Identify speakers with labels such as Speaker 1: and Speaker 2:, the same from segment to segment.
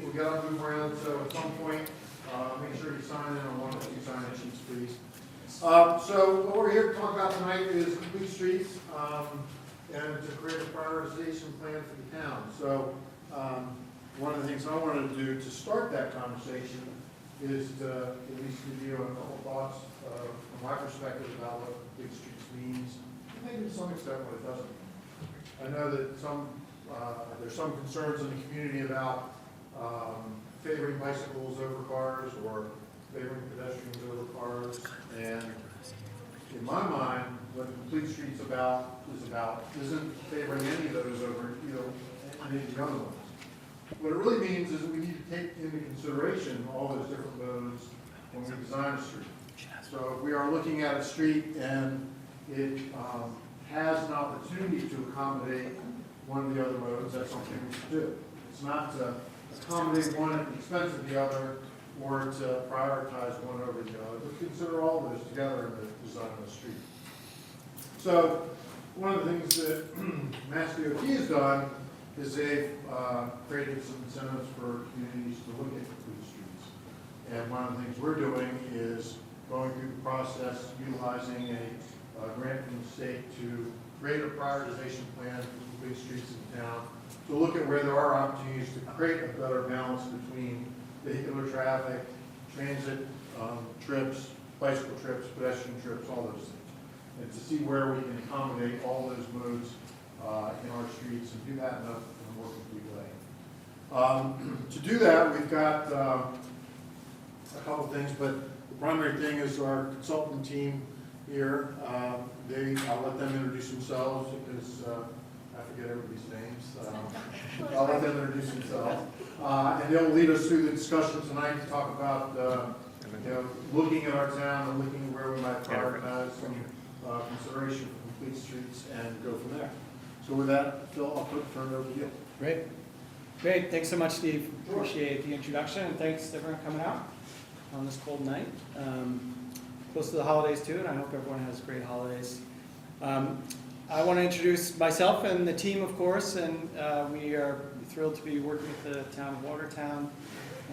Speaker 1: we'll get on move around, so at some point, make sure you sign in on one of the two sign sheets, please. So what we're here to talk about tonight is complete streets, and to create a prioritization plan for the town. So one of the things I wanted to do to start that conversation is to at least give you a couple thoughts from my perspective about what complete streets means, and maybe to some extent what it doesn't mean. I know that there's some concerns in the community about favoring bicycles over cars or favoring pedestrians over cars, and in my mind, what complete streets isn't favoring any of those over any of the other ones. What it really means is that we need to take into consideration all those different modes when we design a street. So if we are looking at a street and it has an opportunity to accommodate one of the other modes, that's something we should do. It's not to accommodate one at the expense of the other or to prioritize one over the other, but consider all of those together in the design of the street. So one of the things that Mass DOT has done is they've created some incentives for communities to look at complete streets. And one of the things we're doing is going through the process, utilizing a grant from the state to create a prioritization plan for complete streets in town, to look at where there are opportunities to create a better balance between vehicular traffic, transit trips, bicycle trips, pedestrian trips, all those things. And to see where we can accommodate all those modes in our streets and do that in a more complete way. To do that, we've got a couple things, but the primary thing is our consultant team here. I'll let them introduce themselves because I forget everybody's names. I'll let them introduce themselves. And they'll lead us through the discussion tonight to talk about looking at our town and looking where we might prioritize some consideration for complete streets and go from there. So with that, Phil, I'll turn it over to you.
Speaker 2: Great. Thanks so much, Steve. Appreciate the introduction, and thanks to everyone coming out on this cold night. Close to the holidays too, and I hope everyone has great holidays. I want to introduce myself and the team, of course, and we are thrilled to be working with the town of Watertown,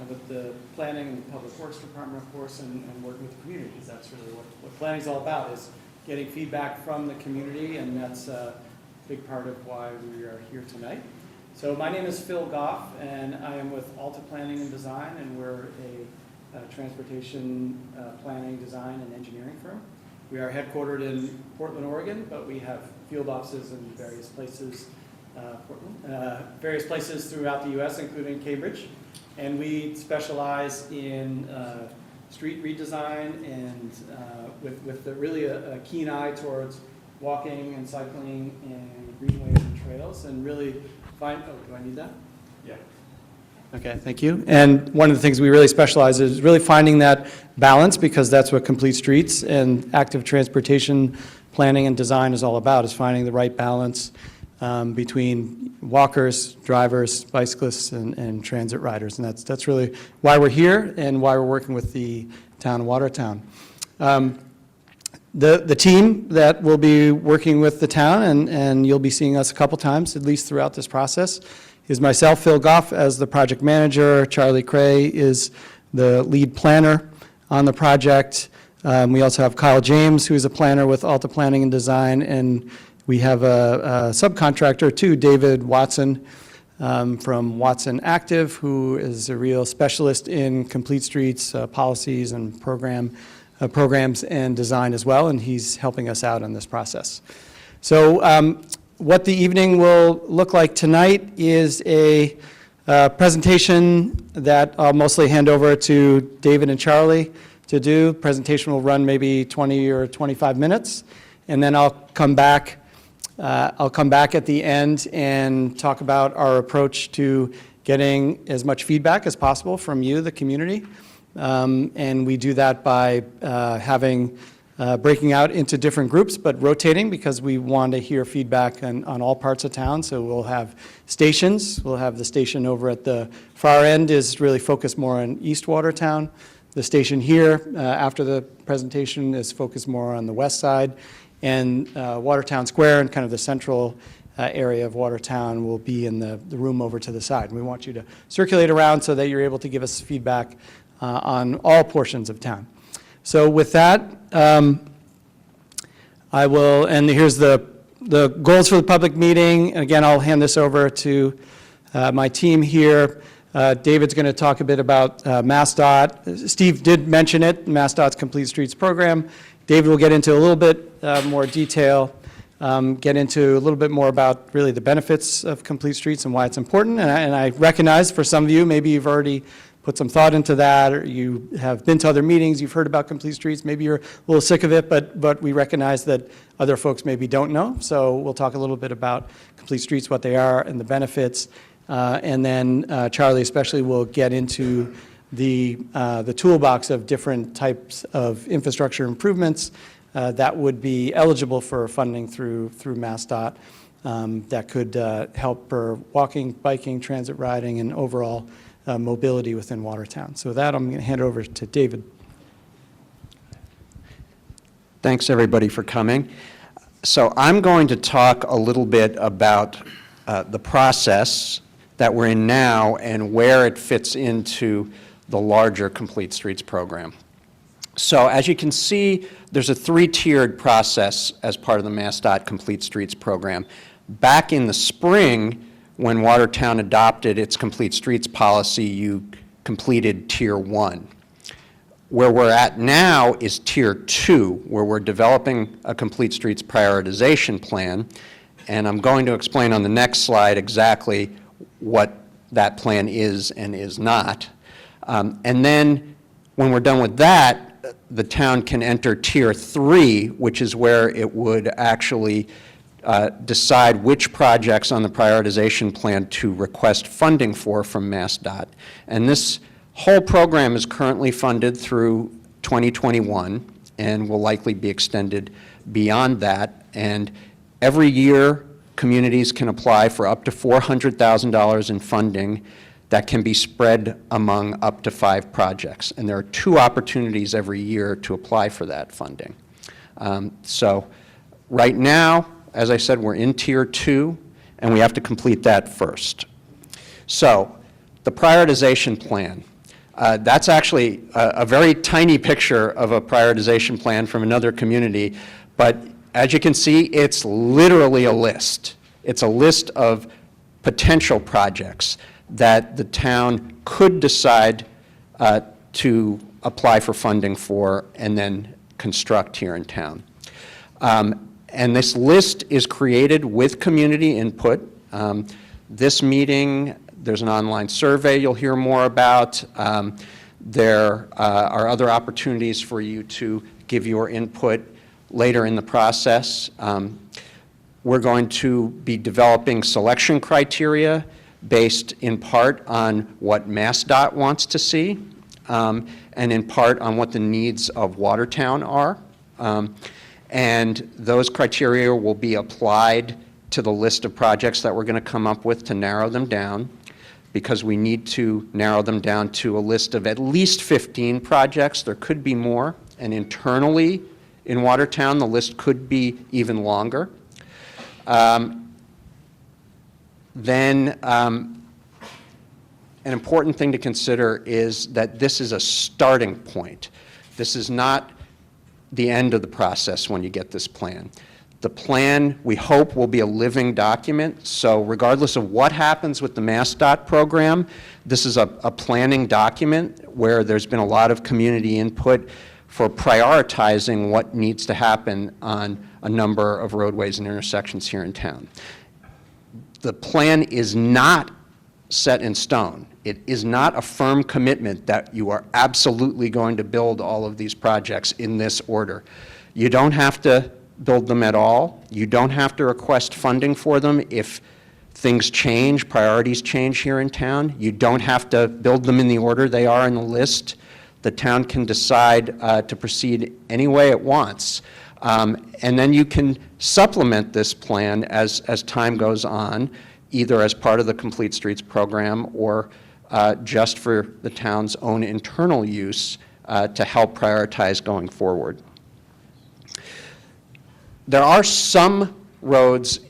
Speaker 2: with the planning and the public works department, of course, and working with the community, because that's really what planning is all about, is getting feedback from the community, and that's a big part of why we are here tonight. So my name is Phil Goff, and I am with Alta Planning and Design, and we're a transportation planning, design, and engineering firm. We are headquartered in Portland, Oregon, but we have field offices in various places, various places throughout the U.S., including Cambridge. And we specialize in street redesign and with really a keen eye towards walking and cycling and greenways and trails, and really do I need that?
Speaker 1: Yeah.
Speaker 2: Okay, thank you. And one of the things we really specialize in is really finding that balance, because that's what complete streets and active transportation planning and design is all about, is finding the right balance between walkers, drivers, bicyclists, and transit riders. And that's really why we're here and why we're working with the town of Watertown. The team that will be working with the town, and you'll be seeing us a couple times, at least throughout this process, is myself, Phil Goff, as the project manager. Charlie Cray is the lead planner on the project. We also have Kyle James, who is a planner with Alta Planning and Design, and we have a subcontractor too, David Watson, from Watson Active, who is a real specialist in complete streets policies and programs and design as well, and he's helping us out on this process. So what the evening will look like tonight is a presentation that I'll mostly hand over to David and Charlie to do. Presentation will run maybe 20 or 25 minutes, and then I'll come back at the end and talk about our approach to getting as much feedback as possible from you, the community. And we do that by breaking out into different groups, but rotating, because we want to hear feedback on all parts of town. So we'll have stations. We'll have the station over at the far end is really focused more on East Watertown. The station here, after the presentation, is focused more on the west side. And Watertown Square and kind of the central area of Watertown will be in the room over to the side. And we want you to circulate around so that you're able to give us feedback on all portions of town. So with that, I will, and here's the goals for the public meeting. Again, I'll hand this over to my team here. David's going to talk a bit about MassDOT. Steve did mention it, MassDOT's Complete Streets program. David will get into a little bit more detail, get into a little bit more about really the benefits of Complete Streets and why it's important. And I recognize for some of you, maybe you've already put some thought into that, or you have been to other meetings, you've heard about Complete Streets, maybe you're a little sick of it, but we recognize that other folks maybe don't know. So we'll talk a little bit about Complete Streets, what they are, and the benefits. And then Charlie especially will get into the toolbox of different types of infrastructure improvements that would be eligible for funding through MassDOT that could help for walking, biking, transit riding, and overall mobility within Watertown. So with that, I'm going to hand it over to David.
Speaker 3: Thanks, everybody, for coming. So I'm going to talk a little bit about the process that we're in now and where it fits into the larger Complete Streets program. So as you can see, there's a three-tiered process as part of the MassDOT Complete Streets program. Back in the spring, when Watertown adopted its Complete Streets policy, you completed Tier 1. Where we're at now is Tier 2, where we're developing a Complete Streets prioritization plan, and I'm going to explain on the next slide exactly what that plan is and is not. And then when we're done with that, the town can enter Tier 3, which is where it would actually decide which projects on the prioritization plan to request funding for from MassDOT. And this whole program is currently funded through 2021 and will likely be extended beyond that. And every year, communities can apply for up to $400,000 in funding that can be spread among up to 5 projects. And there are 2 opportunities every year to apply for that funding. So right now, as I said, we're in Tier 2, and we have to complete that first. So the prioritization plan. That's actually a very tiny picture of a prioritization plan from another community, but as you can see, it's literally a list. It's a list of potential projects that the town could decide to apply for funding for and then construct here in town. And this list is created with community input. This meeting, there's an online survey you'll hear more about. There are other opportunities for you to give your input later in the process. We're going to be developing selection criteria based in part on what MassDOT wants to see and in part on what the needs of Watertown are. And those criteria will be applied to the list of projects that we're going to come up with to narrow them down, because we need to narrow them down to a list of at least 15 projects. There could be more, and internally in Watertown, the list could be even longer. An important thing to consider is that this is a starting point. This is not the end of the process when you get this plan. The plan, we hope, will be a living document, so regardless of what happens with the MassDOT program, this is a planning document where there's been a lot of community input for prioritizing what needs to happen on a number of roadways and intersections here in town. The plan is not set in stone. It is not a firm commitment that you are absolutely going to build all of these projects in this order. You don't have to build them at all. You don't have to request funding for them if things change, priorities change here in town. You don't have to build them in the order they are in the list. The town can decide to proceed any way it wants. And then you can supplement this plan as time goes on, either as part of the Complete Streets program or just for the town's own internal use to help prioritize going forward. There are some roads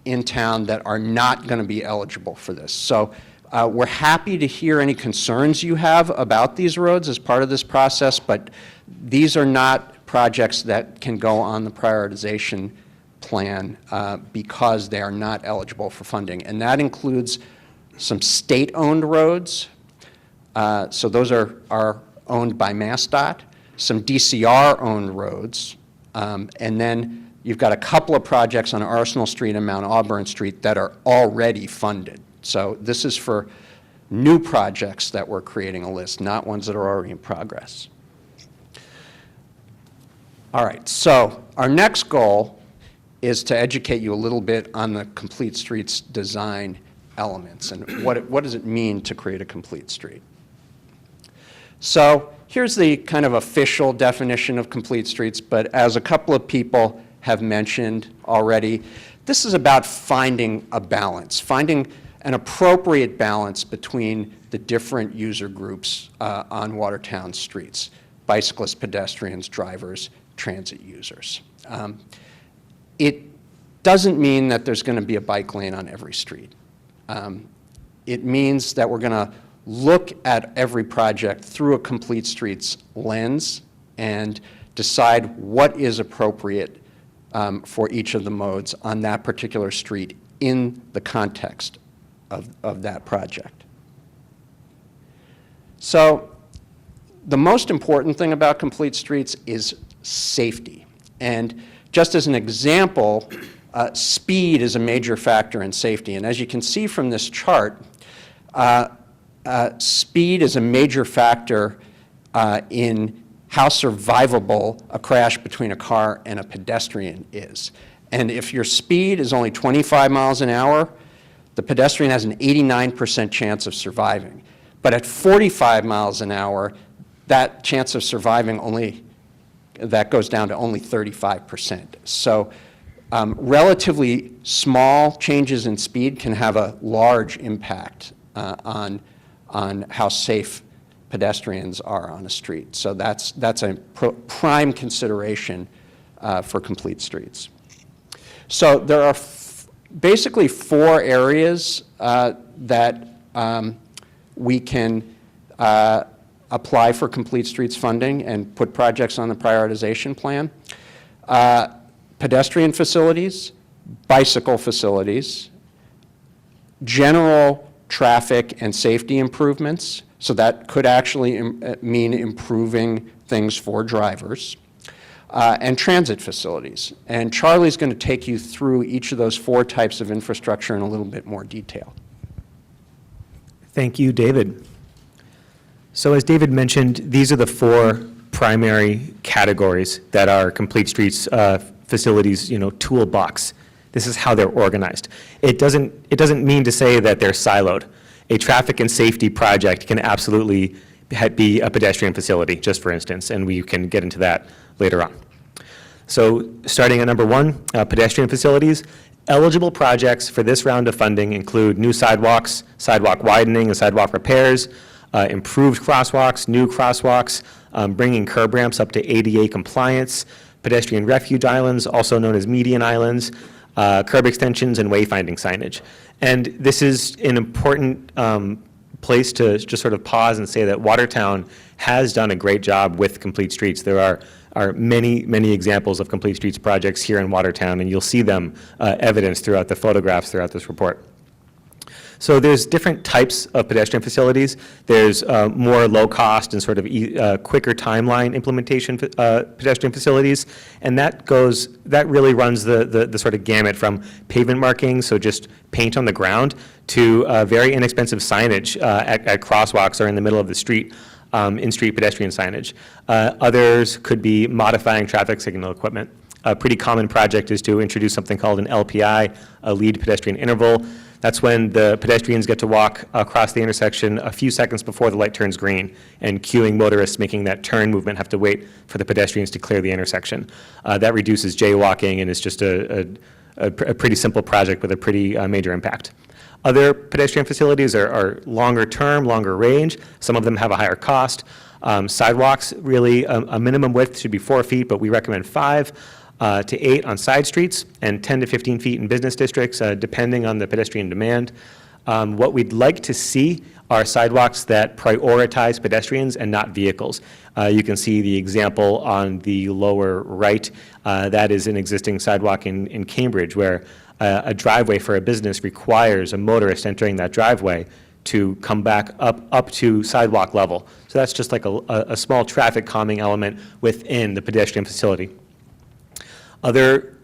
Speaker 3: in town that are not going to be eligible for this. So we're happy to hear any concerns you have about these roads as part of this process, but these are not projects that can go on the prioritization plan because they are not eligible for funding. And that includes some state-owned roads. So those are owned by MassDOT, some DCR-owned roads, and then you've got a couple of projects on Arsenal Street and Mount Auburn Street that are already funded. So this is for new projects that we're creating a list, not ones that are already in progress. All right, so our next goal is to educate you a little bit on the complete streets design elements and what does it mean to create a complete street. So here's the kind of official definition of complete streets, but as a couple of people have mentioned already, this is about finding a balance, finding an appropriate balance between the different user groups on Watertown streets: bicyclists, pedestrians, drivers, transit users. It doesn't mean that there's going to be a bike lane on every street. It means that we're going to look at every project through a complete streets lens and decide what is appropriate for each of the modes on that particular street in the context of that project. So the most important thing about complete streets is safety. And just as an example, speed is a major factor in safety. And as you can see from this chart, speed is a major factor in how survivable a crash between a car and a pedestrian is. And if your speed is only 25 miles an hour, the pedestrian has an 89% chance of surviving. But at 45 miles an hour, that chance of surviving that goes down to only 35%. So relatively small changes in speed can have a large impact on how safe pedestrians are on a street. So that's a prime consideration for complete streets. So there are basically four areas that we can apply for complete streets funding and put projects on the prioritization plan. Pedestrian facilities, bicycle facilities, general traffic and safety improvements, so that could actually mean improving things for drivers, and transit facilities. And Charlie's going to take you through each of those four types of infrastructure in a little bit more detail.
Speaker 4: Thank you, David. So as David mentioned, these are the four primary categories that our Complete Streets facilities, toolbox. This is how they're organized. It doesn't mean to say that they're siloed. A traffic and safety project can absolutely be a pedestrian facility, just for instance, and we can get into that later on. So starting at number one, pedestrian facilities. Eligible projects for this round of funding include new sidewalks, sidewalk widening and sidewalk repairs, improved crosswalks, new crosswalks, bringing curb ramps up to ADA compliance, pedestrian refuge islands, also known as median islands, curb extensions, and wayfinding signage. And this is an important place to just sort of pause and say that Watertown has done a great job with complete streets. There are many, many examples of complete streets projects here in Watertown, and you'll see them evidenced throughout the photographs throughout this report. So there's different types of pedestrian facilities. There's more low-cost and sort of quicker timeline implementation pedestrian facilities, and that really runs the sort of gamut from pavement markings, so just paint on the ground, to very inexpensive signage at crosswalks or in the middle of the street, in-street pedestrian signage. Others could be modifying traffic signal equipment. A pretty common project is to introduce something called an LPI, a lead pedestrian interval. That's when the pedestrians get to walk across the intersection a few seconds before the light turns green, and queuing motorists making that turn movement have to wait for the pedestrians to clear the intersection. That reduces jaywalking and is just a pretty simple project with a pretty major impact. Other pedestrian facilities are longer term, longer range. Some of them have a higher cost. Sidewalks, really, a minimum width should be 4 feet, but we recommend 5. to 8 on side streets, and 10 to 15 feet in business districts, depending on the pedestrian demand. What we'd like to see are sidewalks that prioritize pedestrians and not vehicles. You can see the example on the lower right. That is an existing sidewalk in Cambridge, where a driveway for a business requires a motorist entering that driveway to come back up to sidewalk level. So that's just like a small traffic calming element within the pedestrian facility. Other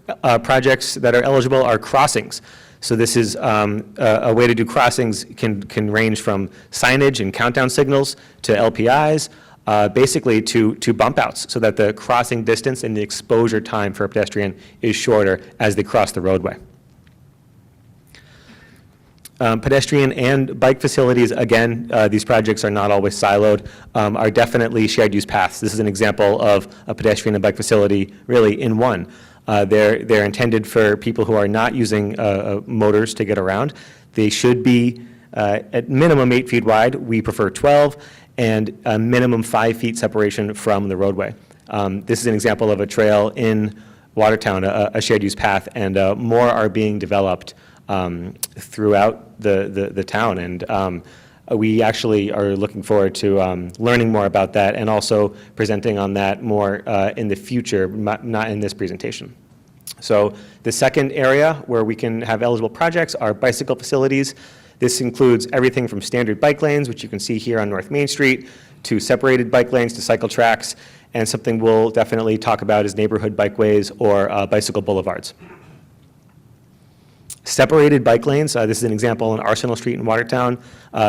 Speaker 4: projects that are eligible are crossings. So this is a way to do crossings can range from signage and countdown signals to LPIs, basically to bump outs, so that the crossing distance and the exposure time for a pedestrian is shorter as they cross the roadway. Pedestrian and bike facilities, again, these projects are not always siloed, are definitely shared use paths. This is an example of a pedestrian and bike facility really in one. They're intended for people who are not using motors to get around. They should be at minimum 8 feet wide. We prefer 12, and a minimum 5 feet separation from the roadway. This is an example of a trail in Watertown, a shared use path, and more are being developed throughout the town. And we actually are looking forward to learning more about that and also presenting on that more in the future, not in this presentation. So the second area where we can have eligible projects are bicycle facilities. This includes everything from standard bike lanes, which you can see here on North Main Street, to separated bike lanes to cycle tracks, and something we'll definitely talk about is neighborhood bikeways or bicycle boulevards. Separated bike lanes, this is an example on Arsenal Street in Watertown,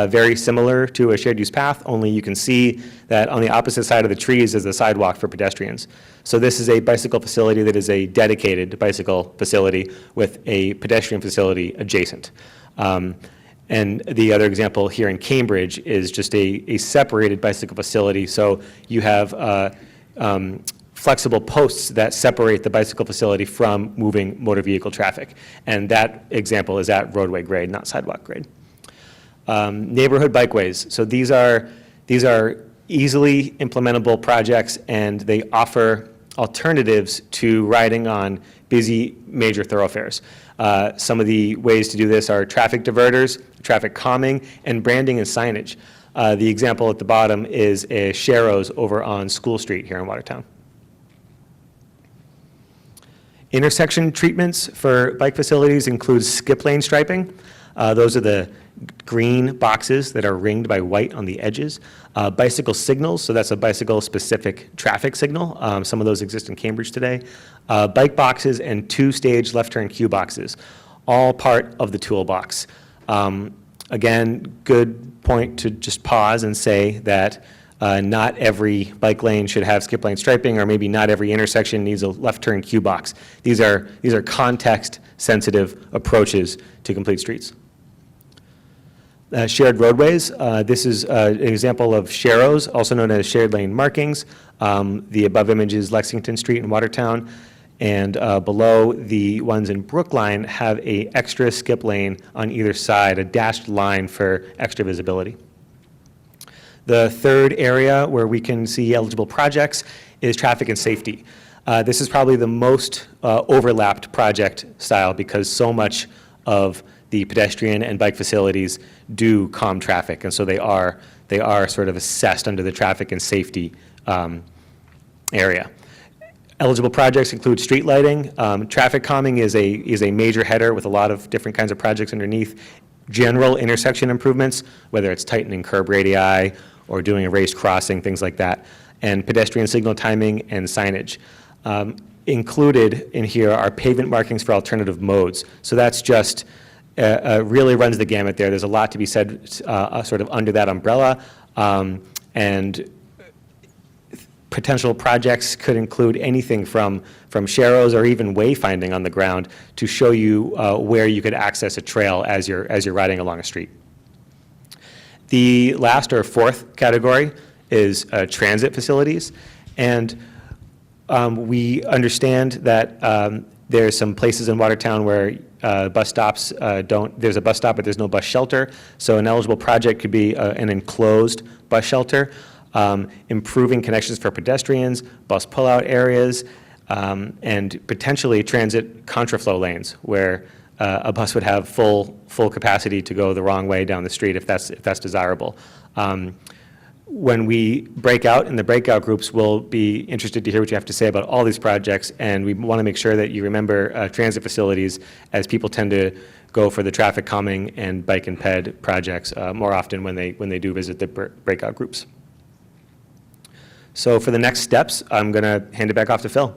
Speaker 4: very similar to a shared use path, only you can see that on the opposite side of the trees is the sidewalk for pedestrians. So this is a bicycle facility that is a dedicated bicycle facility with a pedestrian facility adjacent. And the other example here in Cambridge is just a separated bicycle facility. So you have flexible posts that separate the bicycle facility from moving motor vehicle traffic. And that example is at roadway grade, not sidewalk grade. Neighborhood bikeways. So these are easily implementable projects, and they offer alternatives to riding on busy major thoroughfares. Some of the ways to do this are traffic diverters, traffic calming, and branding and signage. The example at the bottom is a Sharrows over on School Street here in Watertown. Intersection treatments for bike facilities include skip lane striping. Those are the green boxes that are ringed by white on the edges. Bicycle signals, so that's a bicycle-specific traffic signal. Some of those exist in Cambridge today. Bike boxes and 2-stage left turn queue boxes, all part of the toolbox. Again, good point to just pause and say that not every bike lane should have skip lane striping, or maybe not every intersection needs a left turn queue box. These are context-sensitive approaches to complete streets. Shared roadways. This is an example of Sharrows, also known as shared lane markings. The above image is Lexington Street in Watertown, and below the ones in Brookline have a extra skip lane on either side, a dashed line for extra visibility. The third area where we can see eligible projects is traffic and safety. This is probably the most overlapped project style because so much of the pedestrian and bike facilities do calm traffic, and so they are sort of assessed under the traffic and safety area. Eligible projects include street lighting. Traffic calming is a major header with a lot of different kinds of projects underneath. General intersection improvements, whether it's tightening curb radii or doing a raised crossing, things like that, and pedestrian signal timing and signage. Included in here are pavement markings for alternative modes. So that's just really runs the gamut there. There's a lot to be said sort of under that umbrella, and potential projects could include anything from Sharrows or even wayfinding on the ground to show you where you could access a trail as you're riding along a street. The last or fourth category is transit facilities, and we understand that there's some places in Watertown where bus stops there's a bus stop but there's no bus shelter, so an eligible project could be an enclosed bus shelter. Improving connections for pedestrians, bus pullout areas, and potentially transit contraflow lanes where a bus would have full capacity to go the wrong way down the street if that's desirable. When we break out in the breakout groups, we'll be interested to hear what you have to say about all these projects, and we want to make sure that you remember transit facilities, as people tend to go for the traffic calming and bike and ped projects more often when they do visit the breakout groups. So for the next steps, I'm going to hand it back off to Phil.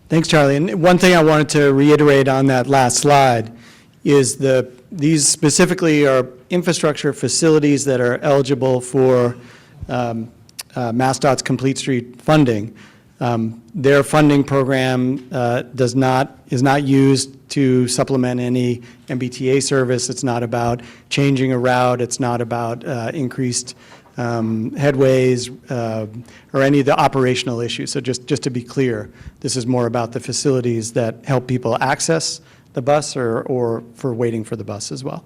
Speaker 2: Thanks, Charlie. And one thing I wanted to reiterate on that last slide is these specifically are infrastructure facilities that are eligible for MassDOT's Complete Street funding. Their funding program is not used to supplement any MBTA service. It's not about changing a route. It's not about increased headways or any of the operational issues. So just to be clear, this is more about the facilities that help people access the bus or for waiting for the bus as well.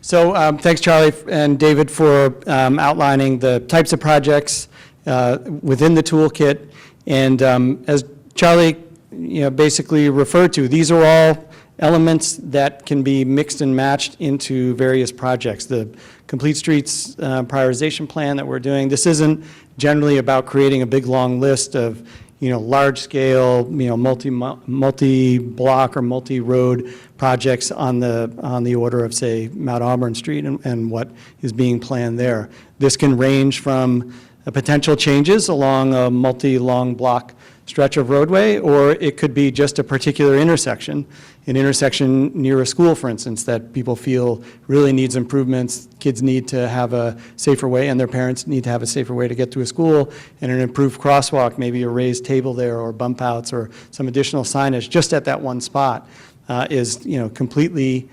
Speaker 2: So thanks, Charlie and David, for outlining the types of projects within the toolkit. And as Charlie basically referred to, these are all elements that can be mixed and matched into various projects. The Complete Streets prioritization plan that we're doing, this isn't generally about creating a big long list of large-scale, multi-block or multi-road projects on the order of, say, Mount Auburn Street and what is being planned there. This can range from potential changes along a multi-long block stretch of roadway, or it could be just a particular intersection, an intersection near a school, for instance, that people feel really needs improvements. Kids need to have a safer way, and their parents need to have a safer way to get to a school, and an improved crosswalk, maybe a raised table there, or bump outs, or some additional signage just at that one spot is completely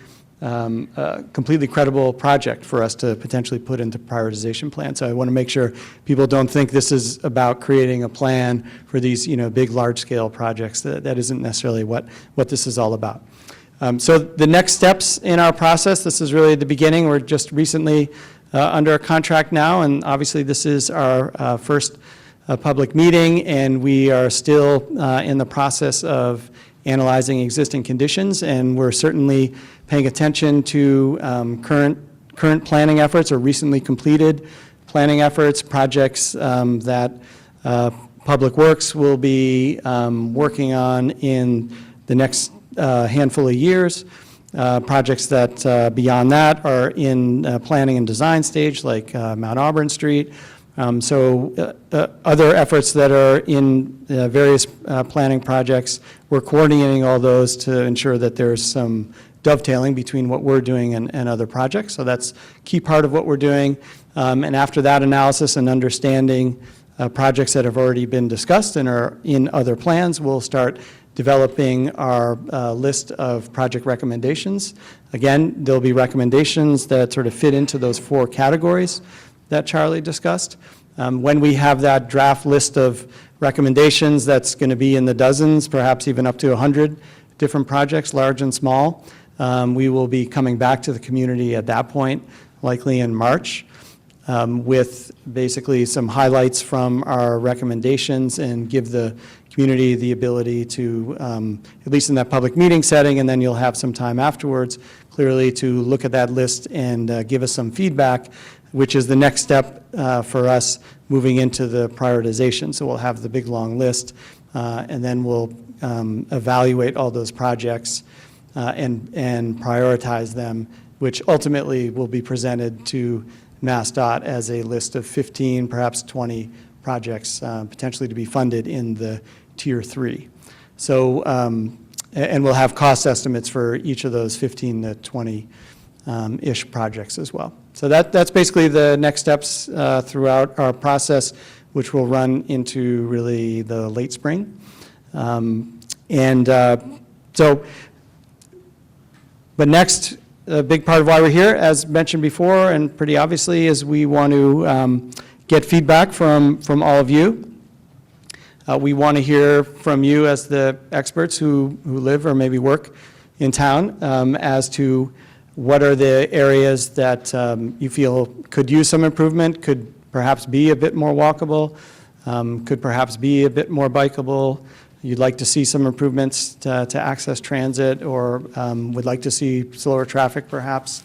Speaker 2: credible project for us to potentially put into prioritization plan. So I want to make sure people don't think this is about creating a plan for these big large-scale projects. That isn't necessarily what this is all about. So the next steps in our process, this is really the beginning. We're just recently under a contract now, and obviously this is our first public meeting, and we are still in the process of analyzing existing conditions, and we're certainly paying attention to current planning efforts or recently completed planning efforts, projects that Public Works will be working on in the next handful of years. Projects that beyond that are in planning and design stage, like Mount Auburn Street. So other efforts that are in various planning projects, we're coordinating all those to ensure that there's some dovetailing between what we're doing and other projects. So that's a key part of what we're doing. And after that analysis and understanding projects that have already been discussed and are in other plans, we'll start developing our list of project recommendations. Again, there'll be recommendations that sort of fit into those 4 categories that Charlie discussed. When we have that draft list of recommendations, that's going to be in the dozens, perhaps even up to 100 different projects, large and small. We will be coming back to the community at that point, likely in March, with basically some highlights from our recommendations and give the community the ability to, at least in that public meeting setting, and then you'll have some time afterwards, clearly to look at that list and give us some feedback, which is the next step for us moving into the prioritization. So we'll have the big long list, and then we'll evaluate all those projects and prioritize them, which ultimately will be presented to MassDOT as a list of 15, perhaps 20 projects potentially to be funded in the Tier 3. So, and we'll have cost estimates for each of those 15 to 20-ish projects as well. So that's basically the next steps throughout our process, which will run into really the late spring. But next, a big part of why we're here, as mentioned before, and pretty obviously, is we want to get feedback from all of you. We want to hear from you as the experts who live or maybe work in town as to what are the areas that you feel could use some improvement, could perhaps be a bit more walkable, could perhaps be a bit more bikeable. You'd like to see some improvements to access transit, or would like to see slower traffic perhaps,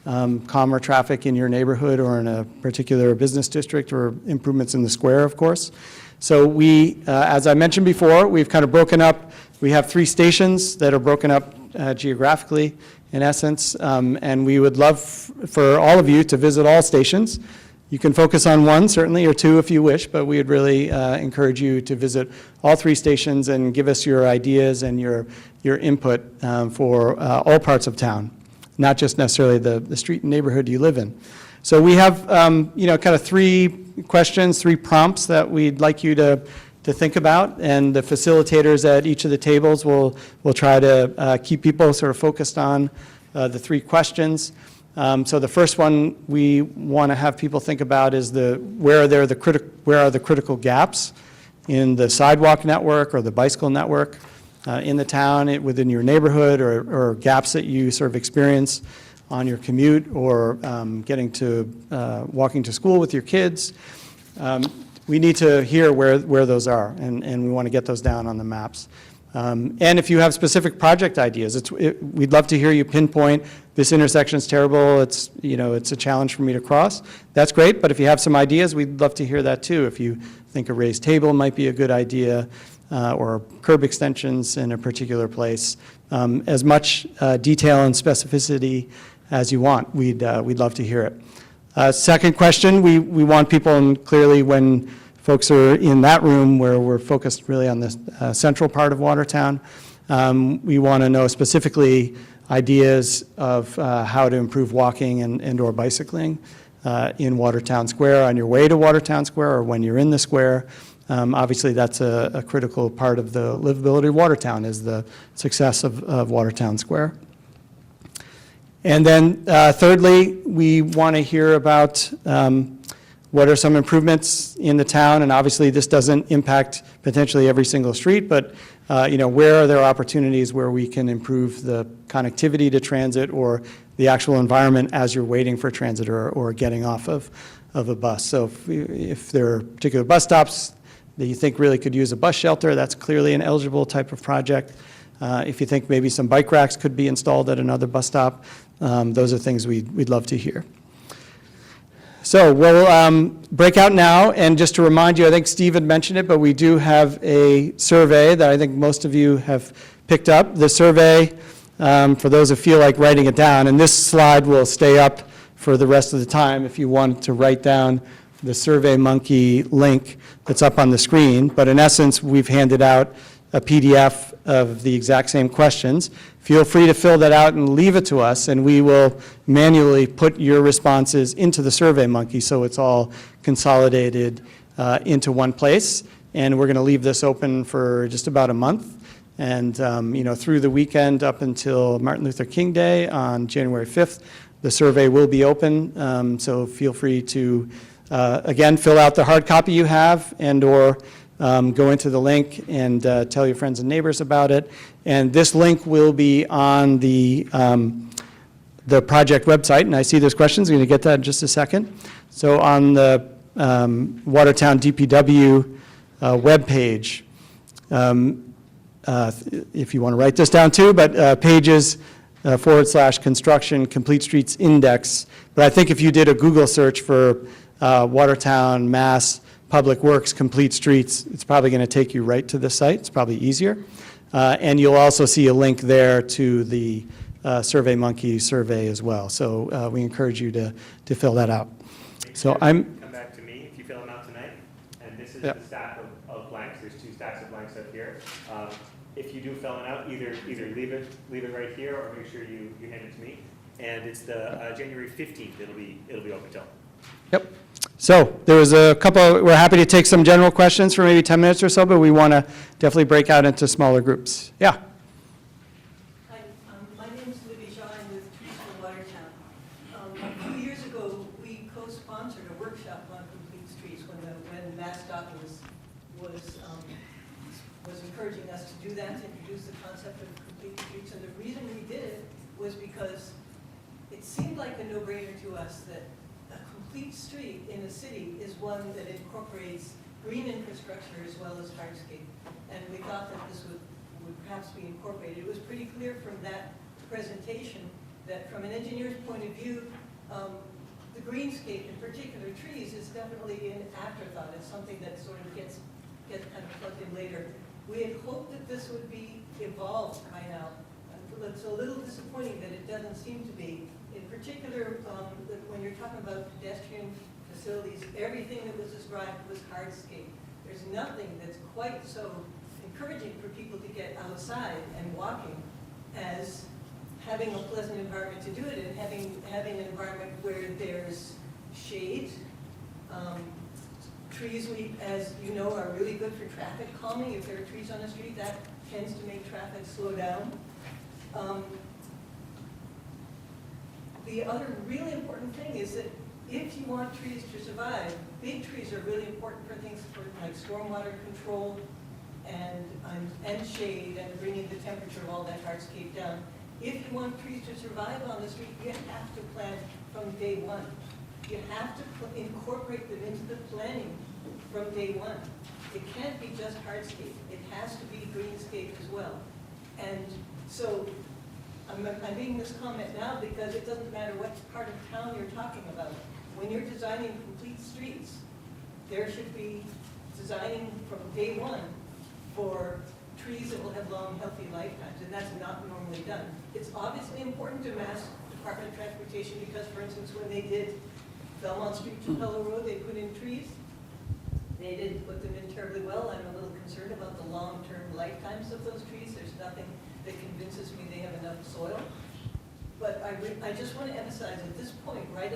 Speaker 2: calmer traffic in your neighborhood or in a particular business district, or improvements in the square, of course. So we, as I mentioned before, we've kind of broken up, we have 3 stations that are broken up geographically in essence, and we would love for all of you to visit all stations. You can focus on 1 certainly, or 2 if you wish, but we would really encourage you to visit all 3 stations and give us your ideas and your input for all parts of town, not just necessarily the street and neighborhood you live in. So we have, kind of 3 questions, 3 prompts that we'd like you to think about, and the facilitators at each of the tables will try to keep people sort of focused on the 3 questions. So the first one we want to have people think about is where are the critical gaps in the sidewalk network or the bicycle network in the town, within your neighborhood, or gaps that you sort of experience on your commute, or walking to school with your kids. We need to hear where those are, and we want to get those down on the maps. And if you have specific project ideas, we'd love to hear you pinpoint, this intersection's terrible, it's a challenge for me to cross. That's great, but if you have some ideas, we'd love to hear that too. If you think a raised table might be a good idea, or curb extensions in a particular place, as much detail and specificity as you want, we'd love to hear it. Second question, we want people, and clearly when folks are in that room where we're focused really on the central part of Watertown, we want to know specifically ideas of how to improve walking and or bicycling in Watertown Square, on your way to Watertown Square, or when you're in the square. Obviously, that's a critical part of the livability of Watertown, is the success of Watertown Square. And then thirdly, we want to hear about what are some improvements in the town, and obviously this doesn't impact potentially every single street, but where are there opportunities where we can improve the connectivity to transit, or the actual environment as you're waiting for transit, or getting off of a bus. So if there are particular bus stops that you think really could use a bus shelter, that's clearly an eligible type of project. If you think maybe some bike racks could be installed at another bus stop, those are things we'd love to hear. So we'll break out now, and just to remind you, I think Steve had mentioned it, but we do have a survey that I think most of you have picked up. The survey, for those who feel like writing it down, and this slide will stay up for the rest of the time if you want to write down the SurveyMonkey link that's up on the screen. But in essence, we've handed out a PDF of the exact same questions. Feel free to fill that out and leave it to us, and we will manually put your responses into the SurveyMonkey so it's all consolidated into one place. And we're going to leave this open for just about a month. And through the weekend up until Martin Luther King Day on January 5th, the survey will be open. So feel free to, again, fill out the hard copy you have, and or go into the link and tell your friends and neighbors about it. And this link will be on the project website, and I see there's questions. I'm going to get that in just a second. So on the Watertown DPW webpage, if you want to write this down too, but pages /construction complete streets index. But I think if you did a Google search for Watertown Mass Public Works Complete Streets, it's probably going to take you right to the site. It's probably easier. And you'll also see a link there to the SurveyMonkey survey as well. So we encourage you to fill that out. So
Speaker 4: come back to me if you fill them out tonight. And this is the stack of blanks. There's 2 stacks of blanks up here. If you do fill it out, either leave it right here, or make sure you hand it to me. And it's the January 15th. It'll be open till.
Speaker 2: Yep. So there was a couple, we're happy to take some general questions for maybe 10 minutes or so, but we want to definitely break out into smaller groups. Yeah.
Speaker 5: Hi, my name is Libby Shaw. I'm with Trees for Watertown. A few years ago, we co-sponsored a workshop on complete streets when MassDOT was encouraging us to do that, to introduce the concept of complete streets. And the reason we did it was because it seemed like a no-brainer to us that a complete street in a city is one that incorporates green infrastructure as well as hardscape. And we thought that this would perhaps be incorporated. It was pretty clear from that presentation that from an engineer's point of view, the greenscape, in particular trees, is definitely an afterthought. It's something that sort of gets kind of plugged in later. We had hoped that this would be evolved by now. It's a little disappointing that it doesn't seem to be. In particular, when you're talking about pedestrian facilities, everything that was described was hardscape. There's nothing that's quite so encouraging for people to get outside and walking as having a pleasant environment to do it, and having an environment where there's shade. Trees, as you know, are really good for traffic calming. If there are trees on the street, that tends to make traffic slow down. The other really important thing is that if you want trees to survive, big trees are really important for things like stormwater control and shade and bringing the temperature of all that hardscape down. If you want trees to survive on the street, you have to plant from day one. You have to incorporate them into the planning from day one. It can't be just hardscape. It has to be greenscape as well. And so I'm making this comment now because it doesn't matter what part of town you're talking about. When you're designing complete streets, there should be designing from day one for trees that will have long, healthy lifetimes, and that's not normally done. It's obviously important to Mass Department of Transportation because, for instance, when they did Belmont Street to Pellow Road, they put in trees. They didn't put them in terribly well. I'm a little concerned about the long-term lifetimes of those trees. There's nothing that convinces me they have enough soil. But I just want to emphasize at this point, right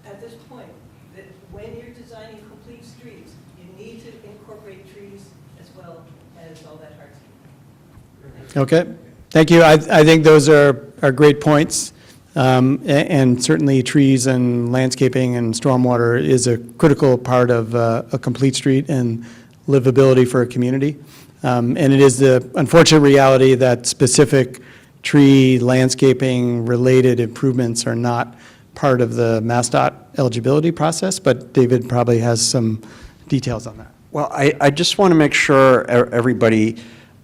Speaker 5: at this point, that when you're designing complete streets, you need to incorporate trees as well as all that hardscape.
Speaker 2: Okay, thank you. I think those are great points. And certainly trees and landscaping and stormwater is a critical part of a complete street and livability for a community. And it is the unfortunate reality that specific tree landscaping related improvements are not part of the MassDOT eligibility process, but David probably has some details on that.
Speaker 3: Well, I just want to make sure everybody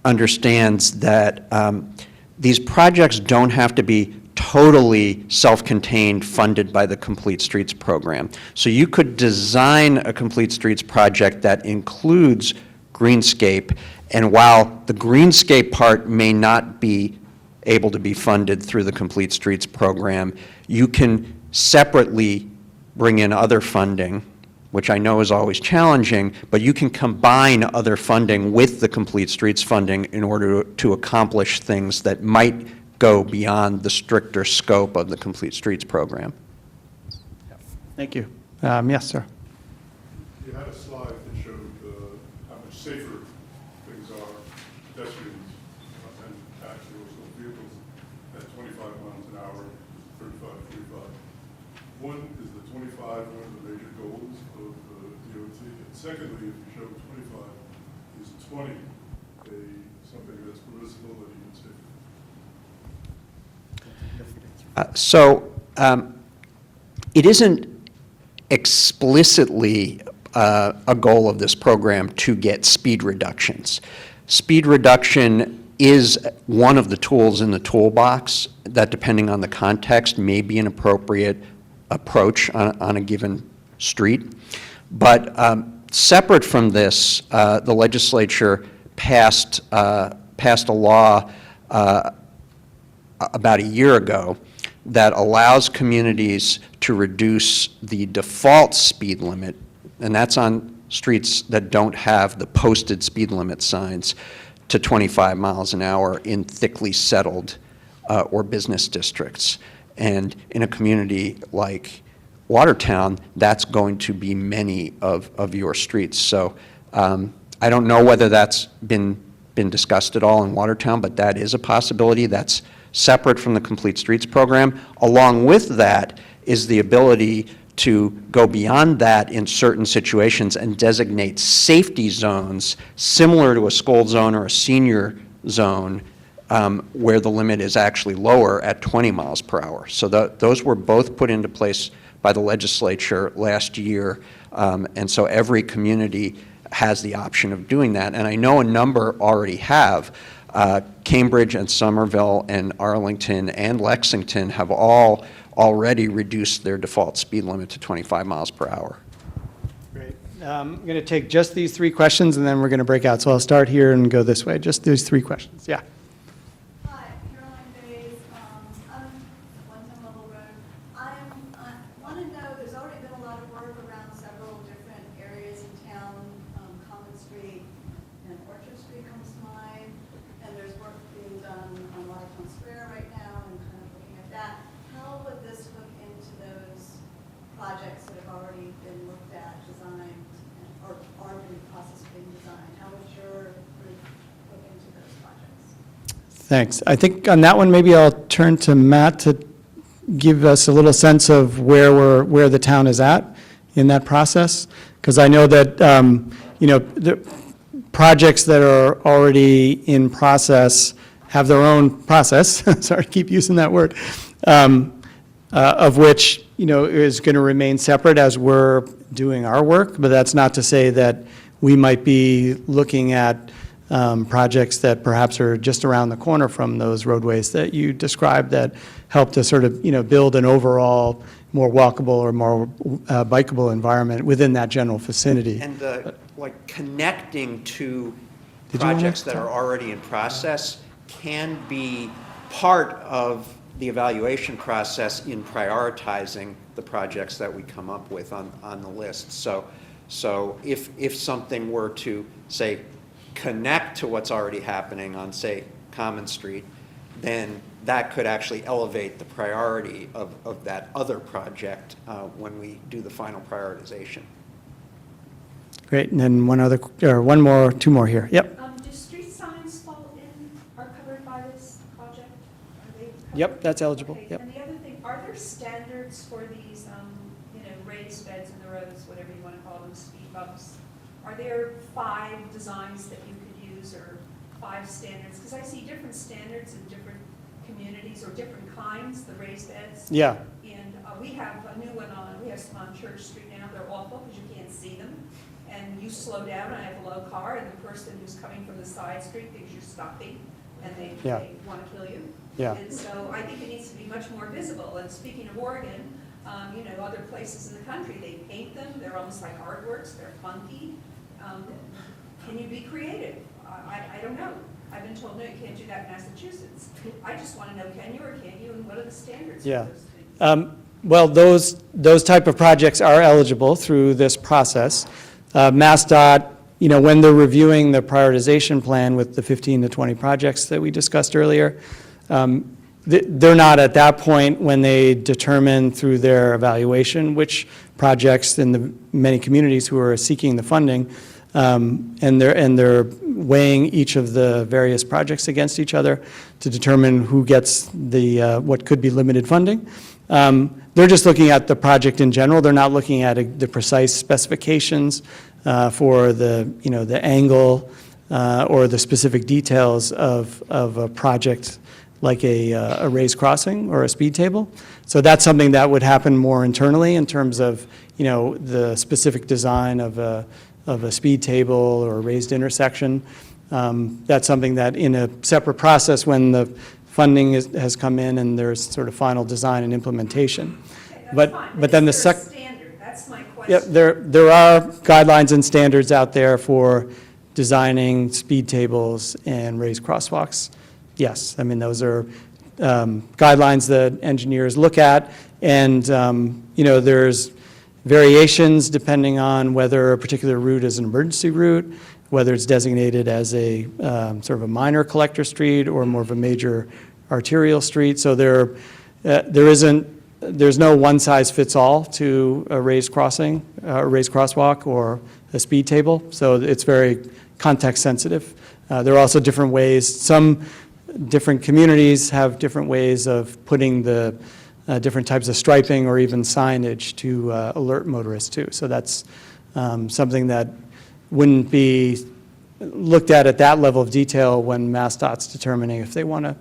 Speaker 3: understands that these projects don't have to be totally self-contained, funded by the Complete Streets program. So you could design a Complete Streets project that includes greenscape, and while the greenscape part may not be able to be funded through the Complete Streets program, you can separately bring in other funding, which I know is always challenging, but you can combine other funding with the Complete Streets funding in order to accomplish things that might go beyond the stricter scope of the Complete Streets program.
Speaker 2: Thank you. Yes, sir.
Speaker 6: You had a slide that showed how much safer things are, pedestrians and actually also vehicles at 25 miles an hour, 35, 45. One is the 25, one of the major goals of DOT. And secondly, if you show 25, is 20 something that's permissible and even safer?
Speaker 3: It isn't explicitly a goal of this program to get speed reductions. Speed reduction is one of the tools in the toolbox that, depending on the context, may be an appropriate approach on a given street. But separate from this, the legislature passed a law about a year ago that allows communities to reduce the default speed limit, and that's on streets that don't have the posted speed limit signs, to 25 miles an hour in thickly settled or business districts. And in a community like Watertown, that's going to be many of your streets. So I don't know whether that's been discussed at all in Watertown, but that is a possibility. That's separate from the Complete Streets program. Along with that is the ability to go beyond that in certain situations and designate safety zones similar to a school zone or a senior zone where the limit is actually lower at 20 miles per hour. So those were both put into place by the legislature last year, and so every community has the option of doing that. And I know a number already have. Cambridge and Somerville and Arlington and Lexington have all already reduced their default speed limit to 25 miles per hour.
Speaker 2: Great. I'm going to take just these 3 questions, and then we're going to break out. So I'll start here and go this way. Just these 3 questions. Yeah.
Speaker 7: Hi, Caroline Bays. I'm 110 Level Road. I want to know, there's already been a lot of work around several different areas in town, Common Street and Orchard Street comes to mind, and there's work being done on Watertown Square right now, and kind of looking at that. How would this hook into those projects that have already been looked at, designed, or are in the process of being designed? How would your group look into those projects?
Speaker 2: Thanks. I think on that one, maybe I'll turn to Matt to give us a little sense of where the town is at in that process. Because I know that, the projects that are already in process have their own process, sorry, I keep using that word, of which, is going to remain separate as we're doing our work. But that's not to say that we might be looking at projects that perhaps are just around the corner from those roadways that you described that help to sort of, build an overall more walkable or more bikeable environment within that general vicinity.
Speaker 3: And connecting to
Speaker 2: Did you wanna
Speaker 3: projects that
Speaker 2: talk?
Speaker 3: are already in process can be part of the evaluation process in prioritizing the projects that we come up with on the list. So if something were to, say, connect to what's already happening on, say, Common Street, then that could actually elevate the priority of that other project when we do the final prioritization.
Speaker 2: Great, and then two more here. Yep.
Speaker 8: Do street signs fall in, are covered by this project? Are they covered?
Speaker 2: Yep, that's eligible.
Speaker 8: Okay,
Speaker 2: Yep.
Speaker 8: and the other thing, are there standards for these, raised beds in the roads, whatever you want to call them, speed bumps? Are there 5 designs that you could use, or 5 standards? Because I see different standards in different communities, or different kinds, the raised beds.
Speaker 2: Yeah.
Speaker 8: And we have a new one we have some on Church Street now, they're awful because you can't see them. And you slow down, I have a low car, and the person who's coming from the side street thinks you're stopping, and they want to kill you.
Speaker 2: Yeah.
Speaker 8: And so I think it needs to be much more visible. And speaking of Oregon, other places in the country, they paint them, they're almost like artworks, they're funky. Can you be creative? I don't know. I've been told, no, you can't do that in Massachusetts. I just want to know, can you or can't you, and what are the standards for
Speaker 2: Yeah.
Speaker 8: those things?
Speaker 2: Well, those type of projects are eligible through this process. MassDOT, when they're reviewing the prioritization plan with the 15 to 20 projects that we discussed earlier, they're not at that point when they determine through their evaluation which projects in the many communities who are seeking the funding, and they're weighing each of the various projects against each other to determine who gets the what could be limited funding. They're just looking at the project in general. They're not looking at the precise specifications for the angle or the specific details of a project like a raised crossing or a speed table. So that's something that would happen more internally in terms of the specific design of a speed table or a raised intersection. That's something that in a separate process when the funding has come in and there's sort of final design and implementation.
Speaker 8: Okay, that's
Speaker 2: But
Speaker 8: fine.
Speaker 2: then the
Speaker 8: Is there a
Speaker 2: sec-
Speaker 8: standard? That's my question.
Speaker 2: Yep, there are guidelines and standards out there for designing speed tables and raised crosswalks. Yes, I mean, those are guidelines that engineers look at, and, there's variations depending on whether a particular route is an emergency route, whether it's designated as a sort of a minor collector street or more of a major arterial street. So there's no one-size-fits-all to a raised crossing, a raised crosswalk, or a speed table. So it's very context-sensitive. There are also different ways. Some different communities have different ways of putting the different types of striping or even signage to alert motorists too. So that's something that wouldn't be looked at that level of detail when MassDOT's determining if they want to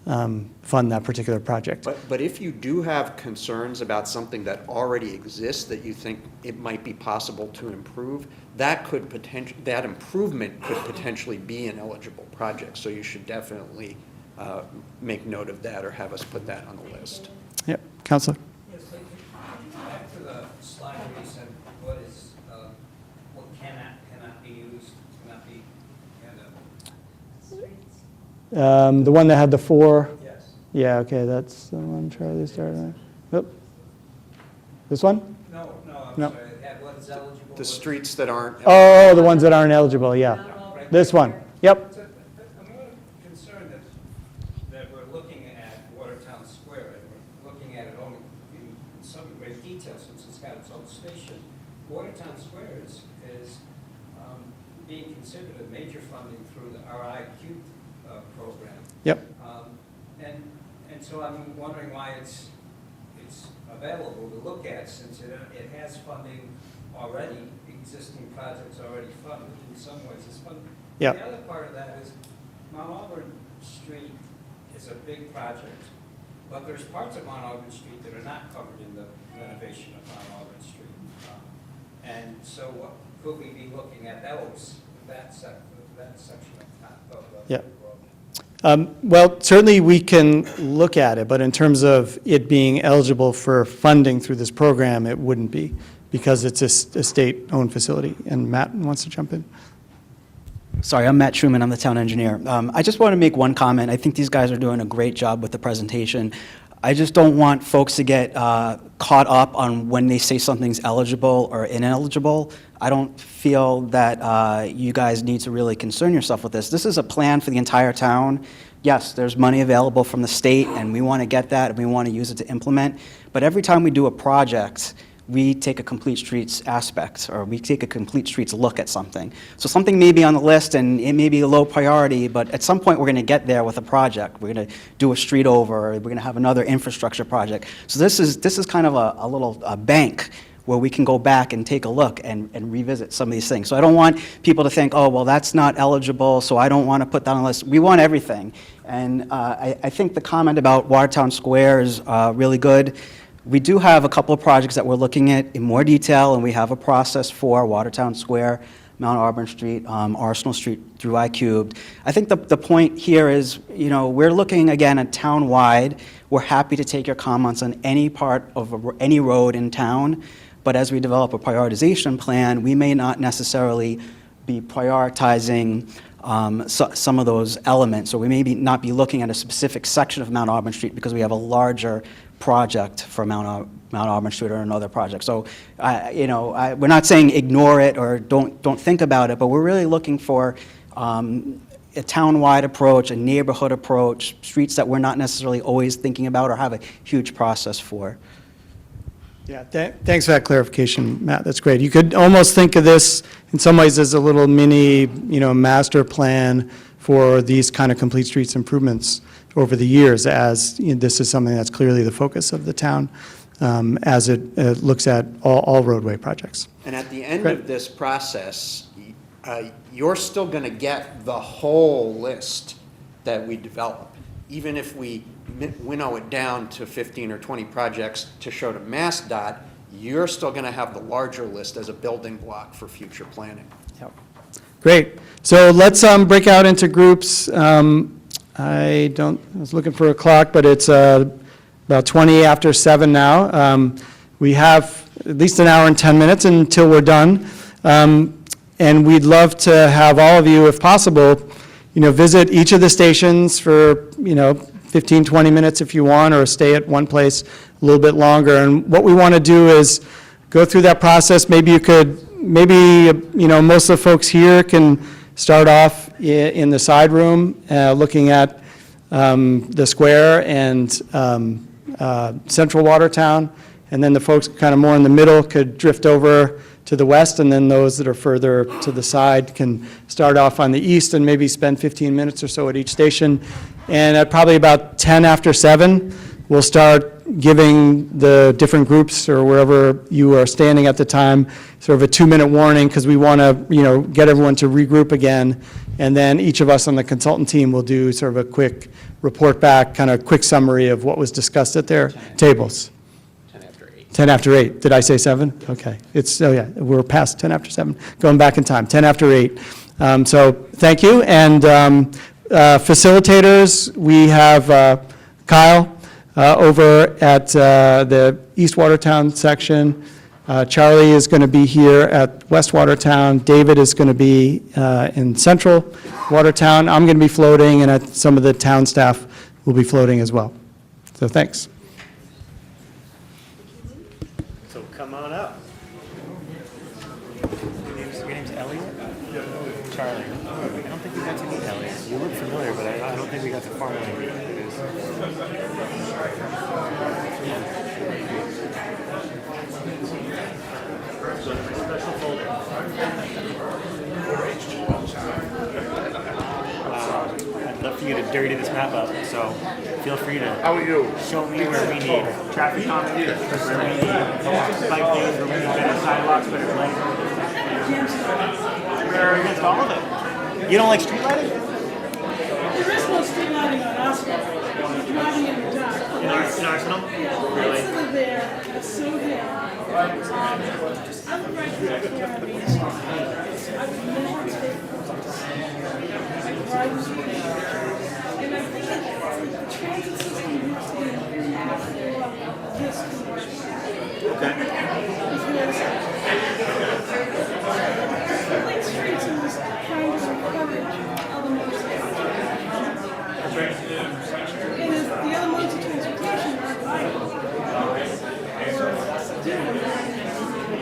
Speaker 2: fund that particular project.
Speaker 3: But if you do have concerns about something that already exists that you think it might be possible to improve, that improvement could potentially be an eligible project. So you should definitely make note of that or have us put that on the list.
Speaker 2: Yep, Counselor?
Speaker 9: Yes, thank you. Back to the slide where you said what is, what cannot be used, cannot be,
Speaker 2: The one that had the 4,
Speaker 9: yes.
Speaker 2: yeah, okay, that's the one Charlie started on. Oop. This one?
Speaker 9: No,
Speaker 2: No.
Speaker 9: I'm sorry, it had what is eligible.
Speaker 3: The streets that aren't.
Speaker 2: Oh, the ones that aren't eligible, yeah.
Speaker 9: Right.
Speaker 2: This one, yep.
Speaker 9: So, I'm a little concerned that we're looking at Watertown Square, and we're looking at it only in some great detail since it's got its own station. Watertown Square is being considered a major funding through the RIQ program.
Speaker 2: Yep.
Speaker 9: And so I'm wondering why it's available to look at, since it has funding already, existing projects already funded, in some ways it's funded.
Speaker 2: Yep.
Speaker 9: The other part of that is Mount Auburn Street is a big project, but there's parts of Mount Auburn Street that are not covered in the renovation of Mount Auburn Street. And so what could we be looking at that section of the
Speaker 2: Yep.
Speaker 9: road?
Speaker 2: Well, certainly we can look at it, but in terms of it being eligible for funding through this program, it wouldn't be, because it's a state-owned facility. And Matt wants to jump in.
Speaker 10: Sorry, I'm Matt Truman. I'm the town engineer. I just want to make one comment. I think these guys are doing a great job with the presentation. I just don't want folks to get caught up on when they say something's eligible or ineligible. I don't feel that you guys need to really concern yourself with this. This is a plan for the entire town. Yes, there's money available from the state, and we want to get that, and we want to use it to implement. But every time we do a project, we take a complete streets aspect, or we take a complete streets look at something. So something may be on the list and it may be a low priority, but at some point we're going to get there with a project. We're going to do a street over, or we're going to have another infrastructure project. So this is kind of a little bank where we can go back and take a look and revisit some of these things. So I don't want people to think, oh, well, that's not eligible, so I don't want to put that on the list. We want everything. And I think the comment about Watertown Square is really good. We do have a couple of projects that we're looking at in more detail, and we have a process for Watertown Square, Mount Auburn Street, Arsenal Street through I-cubed. I think the point here is, we're looking again at town-wide. We're happy to take your comments on any part of any road in town, but as we develop a prioritization plan, we may not necessarily be prioritizing some of those elements, or we may not be looking at a specific section of Mount Auburn Street because we have a larger project for Mount Auburn Street or another project. So, we're not saying ignore it or don't think about it, but we're really looking for a town-wide approach, a neighborhood approach, streets that we're not necessarily always thinking about or have a huge process for.
Speaker 2: Yeah, thanks for that clarification, Matt. That's great. You could almost think of this in some ways as a little mini, master plan for these kind of complete streets improvements over the years, as this is something that's clearly the focus of the town as it looks at all roadway projects.
Speaker 3: And at the end
Speaker 2: Great.
Speaker 3: of this process, you're still going to get the whole list that we develop. Even if we winnow it down to 15 or 20 projects to show to MassDOT, you're still going to have the larger list as a building block for future planning.
Speaker 2: Yep. Great. So let's break out into groups. I was looking for a clock, but it's about 20 after 7 now. We have at least an hour and 10 minutes until we're done. And we'd love to have all of you, if possible, visit each of the stations for, 15, 20 minutes if you want, or stay at one place a little bit longer. And what we want to do is go through that process. Maybe most of the folks here can start off in the side room, looking at the square and central Watertown, and then the folks kind of more in the middle could drift over to the west, and then those that are further to the side can start off on the east and maybe spend 15 minutes or so at each station. And at probably about 10 after 7, we'll start giving the different groups or wherever you are standing at the time, sort of a 2-minute warning, because we want to, get everyone to regroup again. And then each of us on the consultant team will do sort of a quick report back, kind of quick summary of what was discussed at their tables. 10 after 8. Did I say 7? Okay. We're past 10 after 7. Going back in time, 10 after 8. So thank you. And facilitators, we have Kyle over at the East Watertown section. Charlie is going to be here at West Watertown. David is going to be in Central Watertown. I'm going to be floating, and some of the town staff will be floating as well. So thanks.
Speaker 4: So come on up. Your name's Elliot? Charlie. I don't think we got to meet Elliot. You look familiar, but I don't think we got to formally meet. Special folder. I'd love for you to dirty this map up, so feel free to show me where we need traffic calming, where we need bike lanes, where we need better sidewalks, better lighting. We're against all of it. You don't like street lighting?
Speaker 11: There is no street lighting on Oscar. Driving in the dark.
Speaker 4: In Arsenal? Really?
Speaker 11: It's still there. It's still there. I'm right here. I mean, I would never take I drive with me. And I think that the transit system needs to be for this commercial.
Speaker 4: Okay.
Speaker 11: Complete streets in this trying to encourage other modes of transportation. And the other modes of transportation are bike.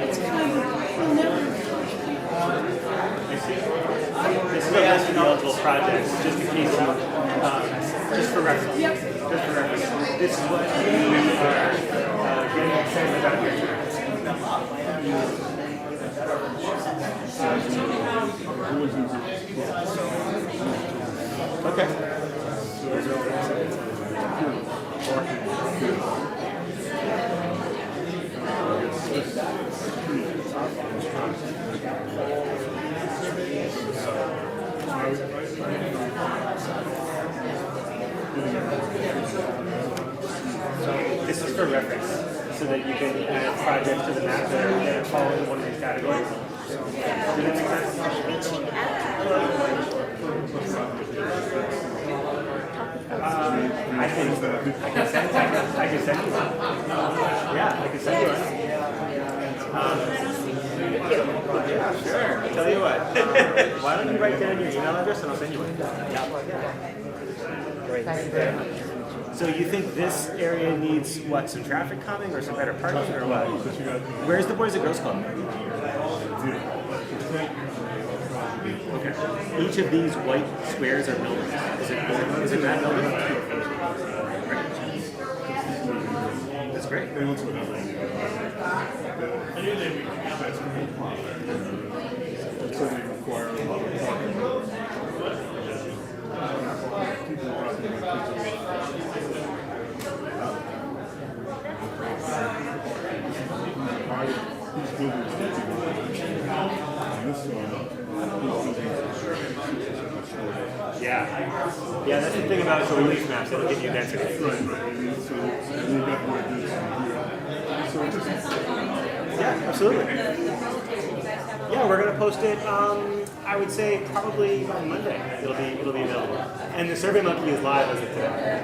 Speaker 11: It's kind of, will never encourage people.
Speaker 4: This is a list of eligible projects, just in case you, just for reference.
Speaker 11: Yep.
Speaker 4: Just for reference. This is what we are getting excited about here. Okay. So this is for reference, so that you can add projects to the map that are following one of these categories. Does that make sense? I can send you one. Yeah, I can send you one. Yeah, sure. I'll tell you what. Why don't you write down your email address and I'll send you one. Great. Thank you very much. So you think this area needs what? Some traffic calming or some better parking or what? Where's the Boys and Girls Club? Okay. Each of these white squares are buildings. Is it that building? That's great.
Speaker 6: So they require a lot of parking.
Speaker 4: Yeah. Yeah, that's the thing about the relief maps, it'll give you density.
Speaker 6: Right. So we got more density here. So just
Speaker 4: Yeah, absolutely. Yeah, we're gonna post it. I would say probably on Monday. It'll be available. And the Survey Monkey is live as of today.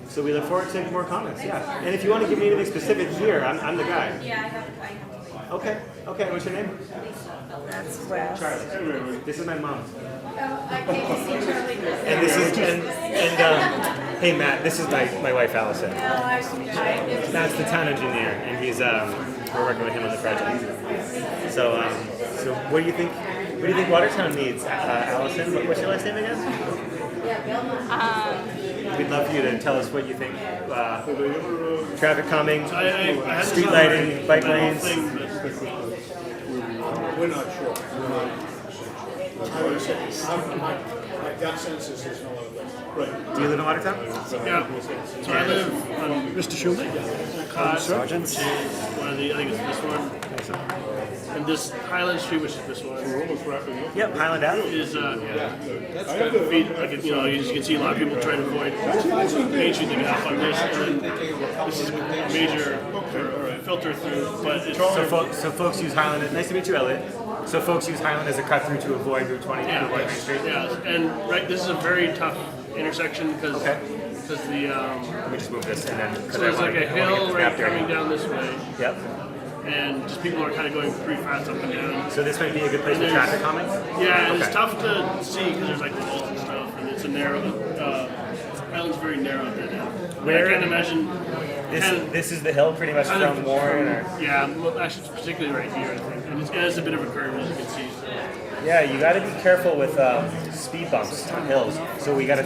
Speaker 4: So we look forward to more comments. Yeah. And if you want to give me anything specific here, I'm the guy.
Speaker 8: Yeah, I have to wait.
Speaker 4: Okay. Okay. What's your name?
Speaker 8: That's Wes.
Speaker 4: Charlie. This is my mom.
Speaker 8: Oh, I came to see Charlie.
Speaker 4: And this is hey Matt. This is my wife Allison.
Speaker 8: Nice to meet you.
Speaker 4: That's the town engineer, and he's we're working with him on the project. So what do you think? What do you think Watertown needs, Allison? What's your last name again? We'd love for you to tell us what you think. Traffic calming, street lighting, bike lanes.
Speaker 6: we're not sure.
Speaker 1: My gut sense is there's no other place. Right.
Speaker 4: Do you live in Watertown?
Speaker 12: Yeah, so I live on Mr. Schulman, Sergeant, which is one of the, I think it's this one. And this Highland Street, which is this one,
Speaker 6: We're almost wrapping up.
Speaker 4: Yep, Highland Ave.
Speaker 12: is, it's kind of feet, like, you know, as you can see, a lot of people try to avoid Main Street, they get off on this, and then this is a major filter through, but it's
Speaker 4: So folks use Highland, nice to meet you, Elliot. So folks use Highland as a cut through to avoid Route 20, to avoid Main Street?
Speaker 12: Yeah, and right, this is a very tough intersection because
Speaker 4: Okay.
Speaker 12: the,
Speaker 4: Let me just move this and then, because
Speaker 12: so there's like a hill right coming down this way,
Speaker 4: Yep.
Speaker 12: and just people are kind of going pretty fast up and down.
Speaker 4: So this might be a good place for traffic calming?
Speaker 12: Yeah, and it's
Speaker 4: Okay.
Speaker 12: tough to see because there's like walls and stuff, and it's a narrow, island's very narrow at that end.
Speaker 4: Where-
Speaker 12: I can't imagine.
Speaker 4: This is the hill pretty much
Speaker 12: kind of
Speaker 4: from Warren or?
Speaker 12: Yeah, well, actually, particularly right here, I think. And it's a bit of a curve, as you can see. So.
Speaker 4: Yeah, you got to be careful with speed bumps on hills. So we got to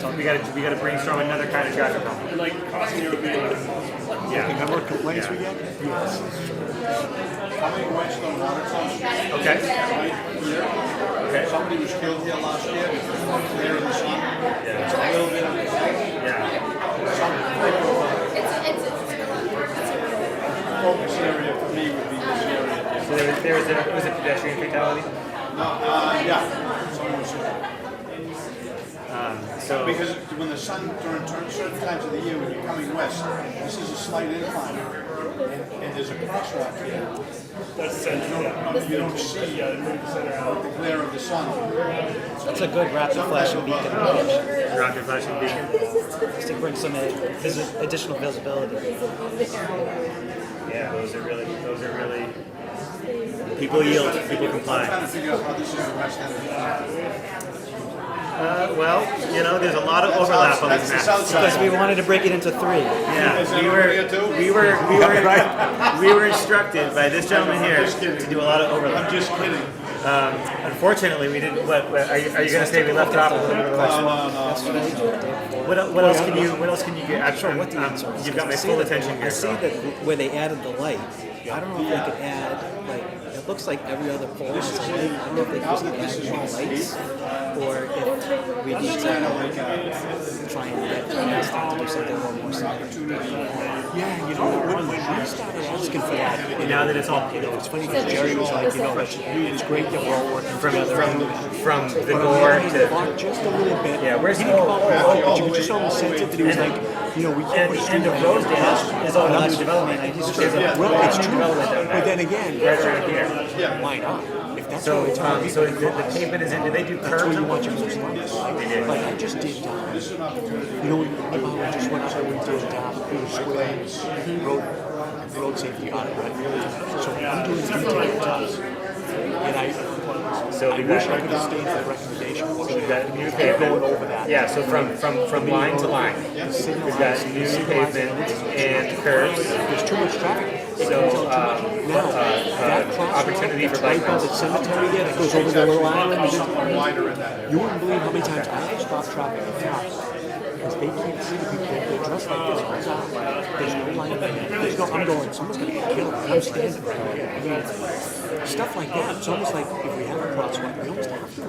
Speaker 4: brainstorm another kind of traffic calming.
Speaker 12: And like crossing here would be like,
Speaker 4: Yeah.
Speaker 1: Remember what complaints we get? Yes. Coming west on Watertown Street,
Speaker 4: Okay.
Speaker 1: right here,
Speaker 4: Okay.
Speaker 1: somebody was killed here last year, there in the sun. It's a little bit of a
Speaker 4: Yeah.
Speaker 1: focus area for me would be this area.
Speaker 4: So there was a pedestrian fatality.
Speaker 1: Yeah. Someone was hit.
Speaker 4: So
Speaker 1: Because when the sun turns certain times of the year, when you're coming west, this is a slight incline. And there's a crosswalk here.
Speaker 12: that's the center.
Speaker 1: You don't see
Speaker 12: Yeah, they moved the center out.
Speaker 1: the glare of the sun.
Speaker 10: It's a good rapid flashing beacon,
Speaker 4: rocket flashing beacon.
Speaker 10: just to bring some additional visibility.
Speaker 4: Yeah, those are really. People yield. People comply.
Speaker 1: Trying to figure out how this is the west end of the
Speaker 4: Well, you know, there's a lot of overlap on
Speaker 1: That's
Speaker 4: this
Speaker 1: the
Speaker 4: map.
Speaker 1: south
Speaker 10: Because
Speaker 1: side.
Speaker 10: we wanted to break it into three.
Speaker 4: Yeah,
Speaker 1: Is that over here too?
Speaker 4: we were instructed by this gentleman here to do a lot of overlap.
Speaker 1: I'm just kidding.
Speaker 4: Unfortunately, we didn't. What are you going to say? We left off a little bit of the west. What else can you? What else can you get? I'm sure. You've got my full attention
Speaker 10: I
Speaker 4: here.
Speaker 10: see
Speaker 4: So.
Speaker 10: that where they added the light, I don't know if they could add, like, it looks like every other pole is a light. I don't know if they could add more lights, or if we need to try and get staff to do something a little more simple.
Speaker 13: Yeah, you know, when we started asking for that,
Speaker 4: Now that it's all
Speaker 13: it's funny because Jerry was like, you know, it's great that we're all working together.
Speaker 4: from the door to.
Speaker 13: Fought just a little bit.
Speaker 4: Yeah, where's
Speaker 13: he
Speaker 4: the-
Speaker 13: didn't come out with a vote, but you could just almost sense it that he was like, you know, we can't
Speaker 4: And
Speaker 13: put
Speaker 4: the
Speaker 13: a
Speaker 4: end
Speaker 13: street
Speaker 4: of
Speaker 13: on
Speaker 4: Rosedale is all new development.
Speaker 13: Well, it's
Speaker 4: New
Speaker 13: true.
Speaker 4: development down
Speaker 13: But
Speaker 4: there.
Speaker 13: then again,
Speaker 4: Right around here.
Speaker 13: why not? If that's
Speaker 4: So,
Speaker 13: what it's on,
Speaker 4: so the pavement is in. Do they do
Speaker 13: that's
Speaker 4: curbs?
Speaker 13: where you
Speaker 4: on
Speaker 13: want your
Speaker 4: Wilson
Speaker 13: most
Speaker 4: Street?
Speaker 13: light.
Speaker 4: They did.
Speaker 13: Like I just did, you know, we just went up and we did Peter Square road safety audit, right? So I'm doing details. And
Speaker 4: So
Speaker 13: I
Speaker 4: we
Speaker 13: wish I
Speaker 4: got,
Speaker 13: could have stayed for the recommendation.
Speaker 4: we got new
Speaker 13: Going
Speaker 4: pavement.
Speaker 13: over that.
Speaker 4: Yeah, so from line to line. We've got new pavement and curbs.
Speaker 13: There's too much traffic. It
Speaker 4: So,
Speaker 13: comes out too much. Now, that crosswalk,
Speaker 4: opportunity for
Speaker 13: that's
Speaker 4: bike
Speaker 13: right by the
Speaker 4: lanes.
Speaker 13: cemetery there, that goes over the little island.
Speaker 1: Wider in that area.
Speaker 13: You wouldn't believe how many times I have stopped traffic at cops because they can't see the people. They're dressed like this all the time. There's no light. There's no, I'm going, someone's going to get killed. I'm standing right here. I mean, stuff like that. It's almost like if we have a crosswalk, we almost have to.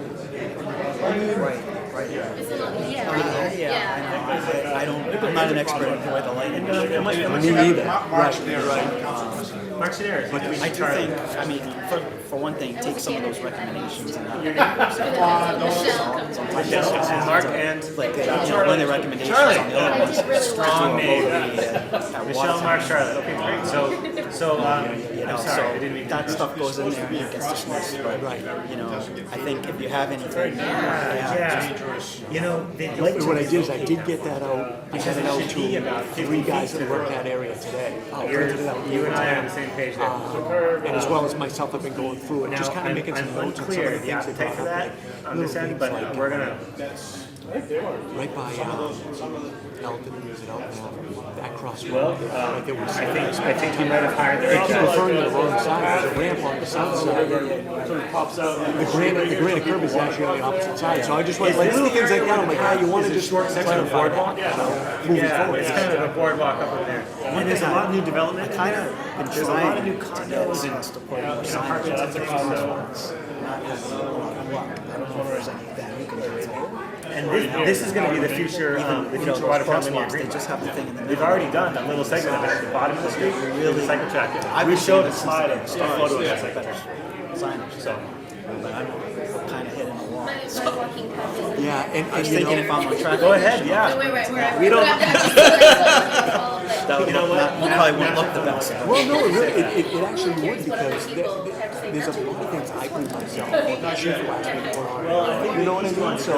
Speaker 10: I don't, I'm not an expert in where the light is.
Speaker 13: Me neither.
Speaker 1: March there, right?
Speaker 4: Mark Sedaris.
Speaker 10: I do think, I mean, for one thing, take some of those recommendations and not.
Speaker 4: Mark and
Speaker 10: Like, you know, one of the recommendations on the other ones.
Speaker 4: strong name.
Speaker 10: Michelle
Speaker 4: Michelle, Mark, Charlotte. Okay, great. So,
Speaker 10: You know,
Speaker 4: I'm sorry, I didn't mean
Speaker 10: so that stuff goes in there and it gets dismissed, but, you know, I think if you have anything,
Speaker 4: yeah. You know, they'd like to.
Speaker 13: What I did is I did get that out. I sent it out to 3 guys that work that area today. I printed it out.
Speaker 4: You and I are on the same page there.
Speaker 13: And as well as myself, I've been going through it,
Speaker 4: Now,
Speaker 13: just kind of making some
Speaker 4: I'm
Speaker 13: notes on some of
Speaker 4: unclear
Speaker 13: the
Speaker 4: the
Speaker 13: things they
Speaker 4: appetite for
Speaker 13: brought
Speaker 4: that
Speaker 13: up.
Speaker 4: on this end, but we're gonna.
Speaker 13: Right by Elton, is it Elton Avenue? That crosswalk.
Speaker 4: Well,
Speaker 13: Right there was
Speaker 4: I think you might have hired the
Speaker 13: They
Speaker 4: right
Speaker 13: keep
Speaker 4: guy.
Speaker 13: referring to the wrong side. There's a ramp on the south side.
Speaker 12: Sort of pops out.
Speaker 13: The granite curb is actually on the opposite side. So I just went like little things like that. I'm like, ah, you want to just
Speaker 4: Short section of boardwalk?
Speaker 13: moving
Speaker 4: Yeah,
Speaker 13: forward.
Speaker 4: it's kind of a boardwalk up in there. And there's a lot of new development.
Speaker 10: kind of been
Speaker 4: There's a lot of new
Speaker 10: trying to
Speaker 4: condos
Speaker 10: get
Speaker 4: and
Speaker 10: us to put more signage
Speaker 12: That's a condo.
Speaker 10: not have a block. I don't know if there's anything you can do.
Speaker 14: And this is gonna be the future, Watertown Ma Green.
Speaker 10: just have the thing in the
Speaker 14: We've already done a little segment of it at the bottom of the street, the cycle track. We showed a slide of a photo of that cycle track.
Speaker 10: signage.
Speaker 14: So,
Speaker 10: But I'm kind of hitting the wall.
Speaker 13: Yeah,
Speaker 10: I
Speaker 13: and
Speaker 10: was
Speaker 13: you
Speaker 10: thinking
Speaker 13: know,
Speaker 10: if I'm on track.
Speaker 14: go ahead, yeah.
Speaker 10: We don't. That would
Speaker 14: You know what?
Speaker 10: probably won't look the best.
Speaker 13: well, no, it really, it actually would because there's a lot of things I bring myself. I'm not sure if last week or you know what I mean? So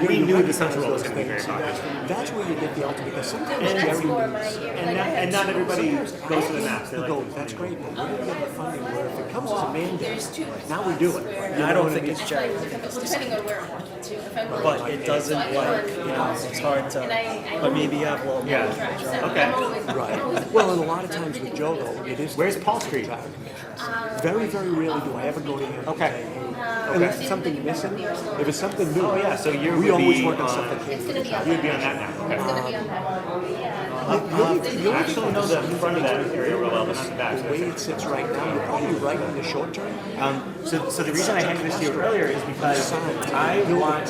Speaker 14: We knew the Central was gonna be very popular.
Speaker 13: that's where you get the ultimate, because sometimes Jerry needs,
Speaker 14: And not everybody goes to the maps. They
Speaker 13: you
Speaker 14: like
Speaker 13: go, that's great, but where do we get the funding where if it comes as a mandate, now we do it.
Speaker 10: And I don't think it's Jerry. I think it's
Speaker 11: Depending on where I'm working too. If I'm
Speaker 10: But
Speaker 11: working-
Speaker 10: it doesn't like, it's hard to, but maybe you have a little more.
Speaker 14: Yeah, okay.
Speaker 13: Right. Well, and a lot of times with Joe though, it is.
Speaker 14: Where's Paul Street?
Speaker 13: Very, very rarely do I ever go to him.
Speaker 14: Okay.
Speaker 13: Unless it's something missing. If it's something new.
Speaker 14: Oh, yeah, so you
Speaker 13: we
Speaker 14: would
Speaker 13: always
Speaker 14: be
Speaker 13: work on
Speaker 14: on-
Speaker 13: stuff that came
Speaker 11: It's
Speaker 13: from
Speaker 11: gonna
Speaker 13: the
Speaker 11: be on
Speaker 13: top.
Speaker 14: You'd be on that now, okay.
Speaker 11: It's gonna be on that one. Yeah.
Speaker 14: I actually know the front of that area real well, but not the back.
Speaker 13: The way it sits right now, you're probably right in the short term.
Speaker 14: So the reason I handed this to you earlier is because I want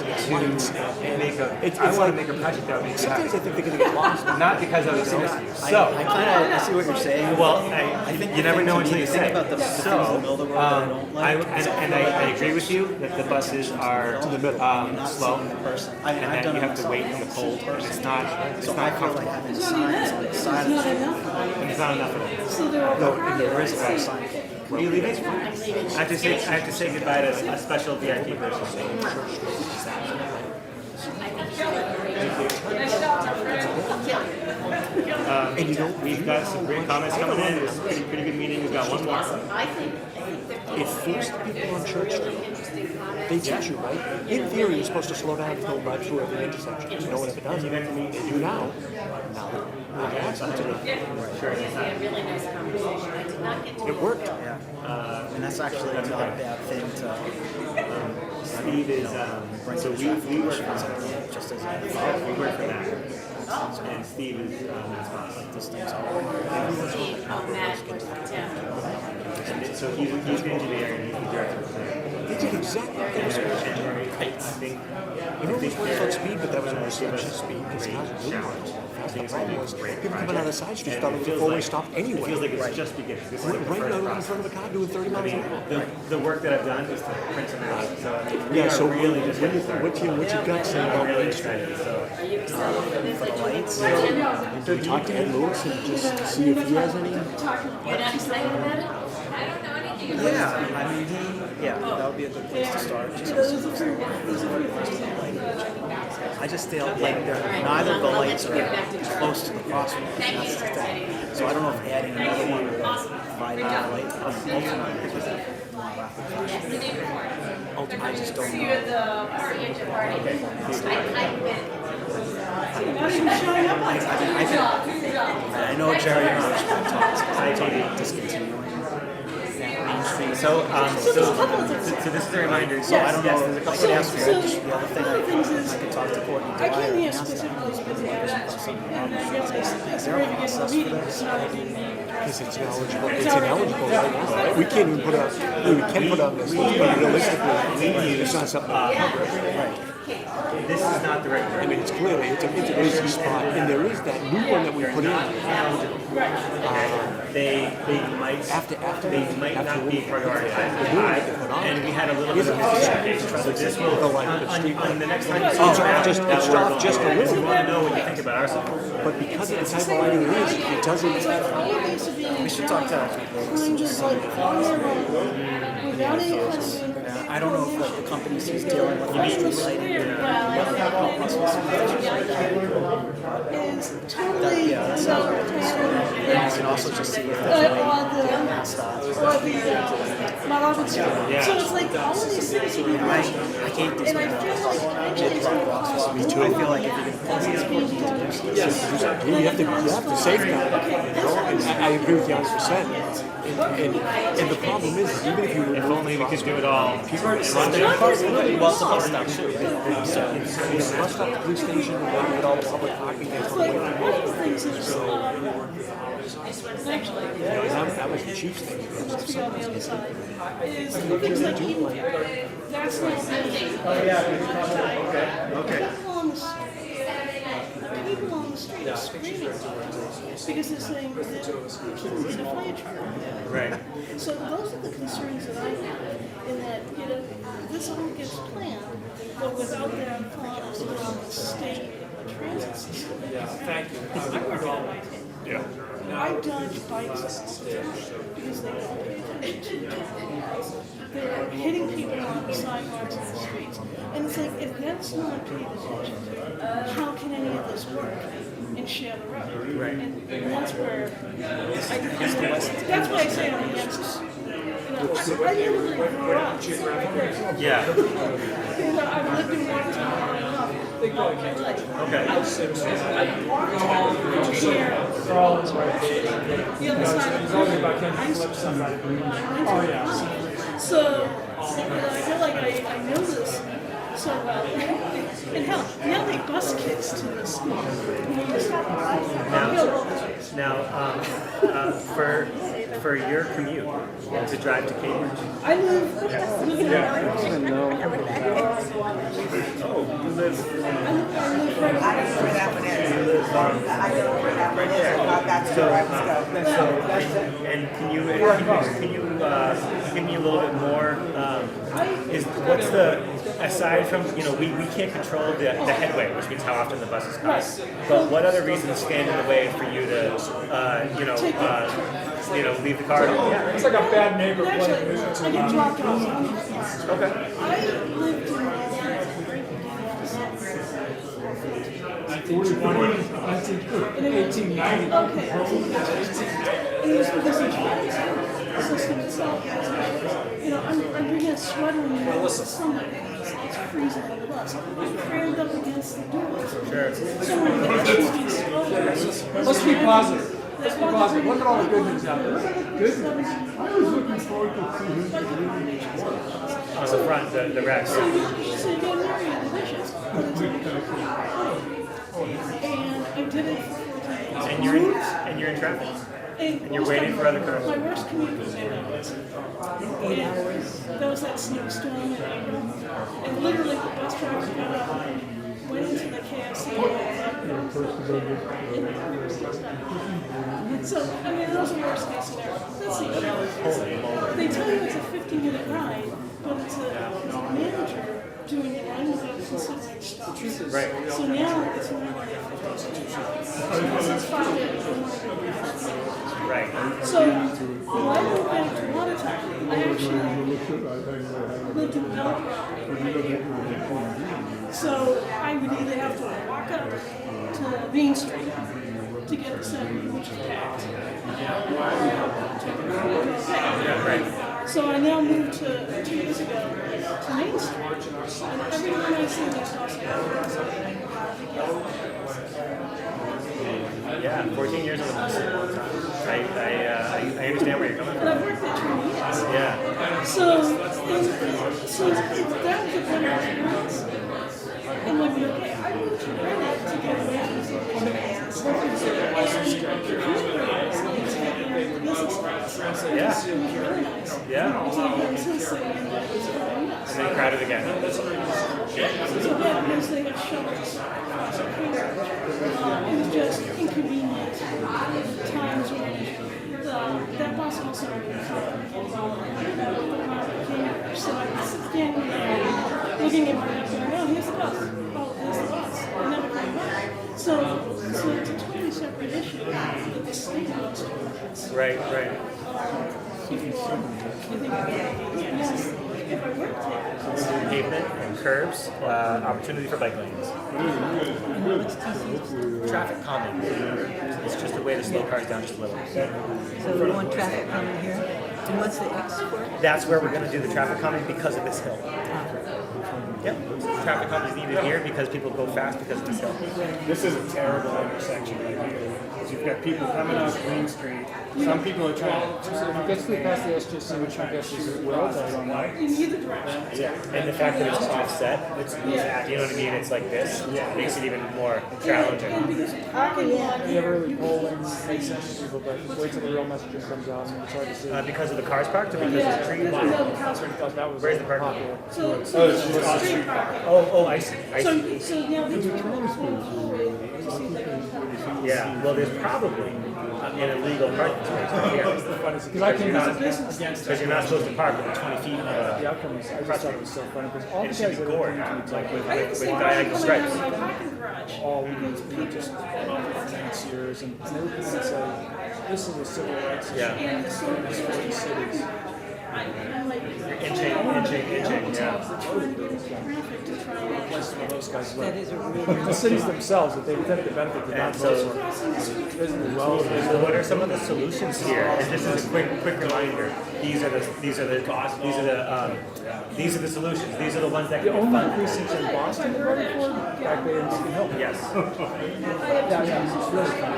Speaker 14: to make a project that makes sense.
Speaker 13: Sometimes I think they're gonna get lost.
Speaker 14: Not because I was saying this to you.
Speaker 10: I
Speaker 14: So,
Speaker 10: kind of, I see what you're saying.
Speaker 14: well,
Speaker 10: I think
Speaker 14: you never know until you
Speaker 10: think
Speaker 14: say.
Speaker 10: about the things in the middle of the road that I don't like.
Speaker 14: I agree with you that the buses are slow, and that you have to wait in the cold, and it's not
Speaker 10: So I feel like
Speaker 14: comfortable,
Speaker 10: having signs on the side of the street.
Speaker 14: and it's not enough of it.
Speaker 10: No, and there is a sign.
Speaker 14: Are you leaving? I have to say goodbye to a special VIP person.
Speaker 13: And you know,
Speaker 14: We've got some great comments coming in. It was a pretty good meeting. We've got one more.
Speaker 13: it forced people on Church Street. They teach you, right? In theory, you're supposed to slow down and go right through every intersection. You know what it does? They do now. Now they're asking to do. It worked.
Speaker 10: Yeah. And that's actually not a bad thing to,
Speaker 14: Steve is, so we work for
Speaker 10: just as
Speaker 14: we work for that. And Steve is,
Speaker 10: this thing's all.
Speaker 14: and so he's the engineer and he's the director of the plan.
Speaker 13: They did exactly what they were supposed to do.
Speaker 14: I think,
Speaker 13: You know, it was one foot speed, but that was only 6 speed because cars were really fast. The problem was people coming out of the side streets thought it was a four-way stop
Speaker 14: it feels
Speaker 13: anyway.
Speaker 14: like it's just beginning. This is like the
Speaker 13: Right
Speaker 14: first
Speaker 13: now, in
Speaker 14: process.
Speaker 13: front of a car doing 30 miles an hour.
Speaker 14: The work that I've done is to print some out. So I mean, we
Speaker 13: Yeah,
Speaker 14: are
Speaker 13: so
Speaker 14: really just getting
Speaker 13: what's
Speaker 14: started.
Speaker 13: your gut saying
Speaker 14: I'm
Speaker 13: about
Speaker 14: really
Speaker 13: Main Street?
Speaker 14: excited, so.
Speaker 13: Do we talk to Ed Lewis and just see if he has any?
Speaker 11: You're not excited about it? I don't know anything about it.
Speaker 10: Yeah, I mean, that would be a good place to start. Just with some I just feel like neither of the lights are close to the crosswalk. That's the thing. So I don't know if adding another one would provide that light ultimately because of more rapid flashing. Ultimately, I just don't
Speaker 11: So
Speaker 10: know.
Speaker 11: you're the party at your party. I've been.
Speaker 10: I know Jerry and I should talk because I told you discontinuing.
Speaker 14: So this is a reminder.
Speaker 10: So I don't know,
Speaker 14: There's a
Speaker 10: I
Speaker 14: couple
Speaker 10: could
Speaker 14: of
Speaker 10: ask you, the other thing I could talk to Courtney
Speaker 11: I
Speaker 10: Dwyer
Speaker 11: came
Speaker 10: and
Speaker 11: here
Speaker 10: ask them.
Speaker 11: specifically because of that street, and I realized it's very beginning of the meeting, it's not even being
Speaker 13: Because
Speaker 11: addressed.
Speaker 13: it's ineligible. It's ineligible right now. We can't even put it on. We can put it on this list, but realistically, it's not something that we cover.
Speaker 14: This is not the right
Speaker 13: I
Speaker 14: word.
Speaker 13: mean, it's clearly it's a busy spot, and there is that new one that we put in.
Speaker 14: They might
Speaker 13: After
Speaker 14: they might
Speaker 13: after
Speaker 14: not be
Speaker 13: we-
Speaker 14: prioritized.
Speaker 13: the new one that they put on.
Speaker 14: And we had a little bit of a so this will on the next time you see
Speaker 13: Oh,
Speaker 14: traffic,
Speaker 13: just-
Speaker 14: that
Speaker 13: it's
Speaker 14: we're
Speaker 13: off just a
Speaker 14: going,
Speaker 13: little.
Speaker 14: we want to know what you think about our support.
Speaker 13: But because of the type of lighting it is, it doesn't.
Speaker 10: We should talk to
Speaker 11: Kind of like on their own, without any kind of.
Speaker 10: I don't know if like the companies he's dealing with street lighting.
Speaker 11: Is totally
Speaker 10: Yeah, that's
Speaker 11: not
Speaker 10: And we can also just see if there's a
Speaker 11: Malabar Street. So it's like all of these things you can
Speaker 10: I
Speaker 11: watch.
Speaker 10: hate these
Speaker 11: And I feel like actually it's
Speaker 10: Me too. I feel like if you can pull these
Speaker 11: being done.
Speaker 13: You have to safeguard. You know? And I agree with you 100%. And the problem is, even if you were.
Speaker 14: If only we could do it all.
Speaker 13: People are
Speaker 11: Well, it's a bus stop too, right?
Speaker 13: Having a bus stop, the police station, with all the public parking, that's
Speaker 11: It's
Speaker 13: one
Speaker 11: like,
Speaker 13: way to
Speaker 11: one of the things is, actually,
Speaker 13: that was the chief's thing.
Speaker 11: let's be on the other side, is things like Eden Fair. That's not building.
Speaker 2: Oh, yeah, okay.
Speaker 11: People on the street are screaming because they're saying that we can get a fire truck.
Speaker 14: Right.
Speaker 11: So those are the concerns that I have, in that, this all gets planned, but without that thought from the state transit system.
Speaker 13: Thank you.
Speaker 11: I work on my team.
Speaker 6: Yeah.
Speaker 11: I dodge bikes because they don't pay attention to it. They're hitting people on the sidewalks and the streets. And it's like, if that's not paid attention to, how can any of this work and share the road?
Speaker 14: Right.
Speaker 11: And that's where, that's why I say I'm against it. I literally grew up.
Speaker 14: Yeah.
Speaker 11: I've lived in Watertown Ma enough.
Speaker 14: Okay.
Speaker 11: I walked here. The other side of the river. So, I feel like I know this so well. And hell, now they bus kids to this school. When you stop and
Speaker 14: Now, for your commute to drive to Cambridge.
Speaker 11: I live in
Speaker 14: Oh, you live.
Speaker 11: right
Speaker 14: there. And can you give me a little bit more? What's the aside from we can't control the headway, which means how often the buses pass. But what other reasons stand in the way for you to leave the car? Yeah.
Speaker 1: It's like a bad neighbor.
Speaker 11: Actually, I get dropped off.
Speaker 14: Okay.
Speaker 11: I lived in Okay. And it was because the transit system itself, I'm bringing a sweater in the middle of summer. It's freezing on the bus. I'm crammed up against the doors.
Speaker 14: Sure.
Speaker 11: Someone
Speaker 1: Let's be positive. Let's be positive. Look at all the good news out there. Look at the good news. I was looking forward to seeing his
Speaker 14: On the front, the rest.
Speaker 11: So you get married the dishes. And I did it for 14 days.
Speaker 14: And you're in traffic. And you're waiting for other cars.
Speaker 11: My worst commute was 8 hours. And there was that snowstorm in April. And literally the bus driver got up, went into the KFC. So, that was the worst case scenario. That's the other one. They tell you it's a 50-minute ride, but it's a manager doing it right without considering stops.
Speaker 14: Right.
Speaker 11: So now it's more like a 50-minute it's 5 days.
Speaker 14: Right.
Speaker 11: So when I moved back to Watertown, I actually lived in Belleville. So I would either have to walk up to Main Street to get the 70, which is packed. Right. So I now moved to 2 years ago to Main Street, and everyone I see these buses.
Speaker 14: Yeah, 14 years is a long time. I understand where you're coming
Speaker 11: And I've
Speaker 14: from.
Speaker 11: worked there 20 years.
Speaker 14: Yeah.
Speaker 11: So that was a better experience. And like, okay, I moved to Reddit to get away from this.
Speaker 14: Yeah.
Speaker 11: Really nice.
Speaker 14: Yeah. And then crowded again.
Speaker 11: So bad because they have shuttles. It was just inconvenient times when that bus also so I was standing there looking at my map going, oh, here's the bus. Oh, there's the bus. And never came back. So it's a totally separate issue that the state wants to address.
Speaker 14: Right.
Speaker 11: Yes, if I worked there.
Speaker 14: Pavement and curbs, opportunity for bike lanes. Traffic calming. It's just a way to slow cars down just a little.
Speaker 5: So we want traffic coming here? And what's the X for?
Speaker 14: That's where we're going to do the traffic calming because of this hill. Yep. Traffic calming is needed here because people go fast because of this hill.
Speaker 1: This is a terrible intersection right here.
Speaker 2: is you've got people coming off Green Street. Some people are trying, so if it gets through past the SJC, which I guess is Wells, I don't know.
Speaker 11: In either direction.
Speaker 14: Yeah, and the fact that it's offset, it's, you know what I mean, it's like this, makes it even more challenging.
Speaker 11: And because parking lot.
Speaker 2: You ever really polling makes sense to people, but wait till the real messaging comes out, and it's hard to see.
Speaker 14: Because of the cars parked or because
Speaker 11: Yeah,
Speaker 14: of the trees?
Speaker 11: no, the council.
Speaker 2: Because that was
Speaker 14: Where's the parking?
Speaker 2: popular.
Speaker 11: So
Speaker 2: Oh,
Speaker 11: street parking.
Speaker 14: Oh, I see, I see.
Speaker 11: So now they turn on the hallway to see if they can park.
Speaker 14: Yeah, well, there's probably an illegal parking space right here.
Speaker 2: Because I came out against
Speaker 14: Because you're not supposed to park within 20 feet of
Speaker 2: the outcome was, I just thought it was so funny, because all the
Speaker 14: it
Speaker 2: guys
Speaker 14: should
Speaker 2: that
Speaker 14: be
Speaker 2: are
Speaker 14: gored,
Speaker 2: doing
Speaker 14: like with
Speaker 11: I used to see
Speaker 14: diagonal
Speaker 11: people in
Speaker 14: stripes.
Speaker 11: my parking garage.
Speaker 2: all we just for years, and they would come and say, this is a civil rights issue.
Speaker 14: Yeah.
Speaker 11: And so
Speaker 2: It's for the cities.
Speaker 11: I'm like,
Speaker 14: Inching, yeah.
Speaker 11: traffic to try and.
Speaker 2: Place where those guys live.
Speaker 5: That is a really.
Speaker 2: The cities themselves, that they intend to benefit the
Speaker 14: And
Speaker 2: not
Speaker 14: so-
Speaker 2: those
Speaker 11: Crossing the street.
Speaker 2: visiting well.
Speaker 14: So what are some of the solutions here? And just as a quick reminder, these are the solutions. These are the ones that
Speaker 2: The
Speaker 14: can be
Speaker 2: only
Speaker 14: funded.
Speaker 2: precincts in Boston that voted for it, back there in Beacon Hill.
Speaker 14: Yes.
Speaker 2: Yeah, it's really fun.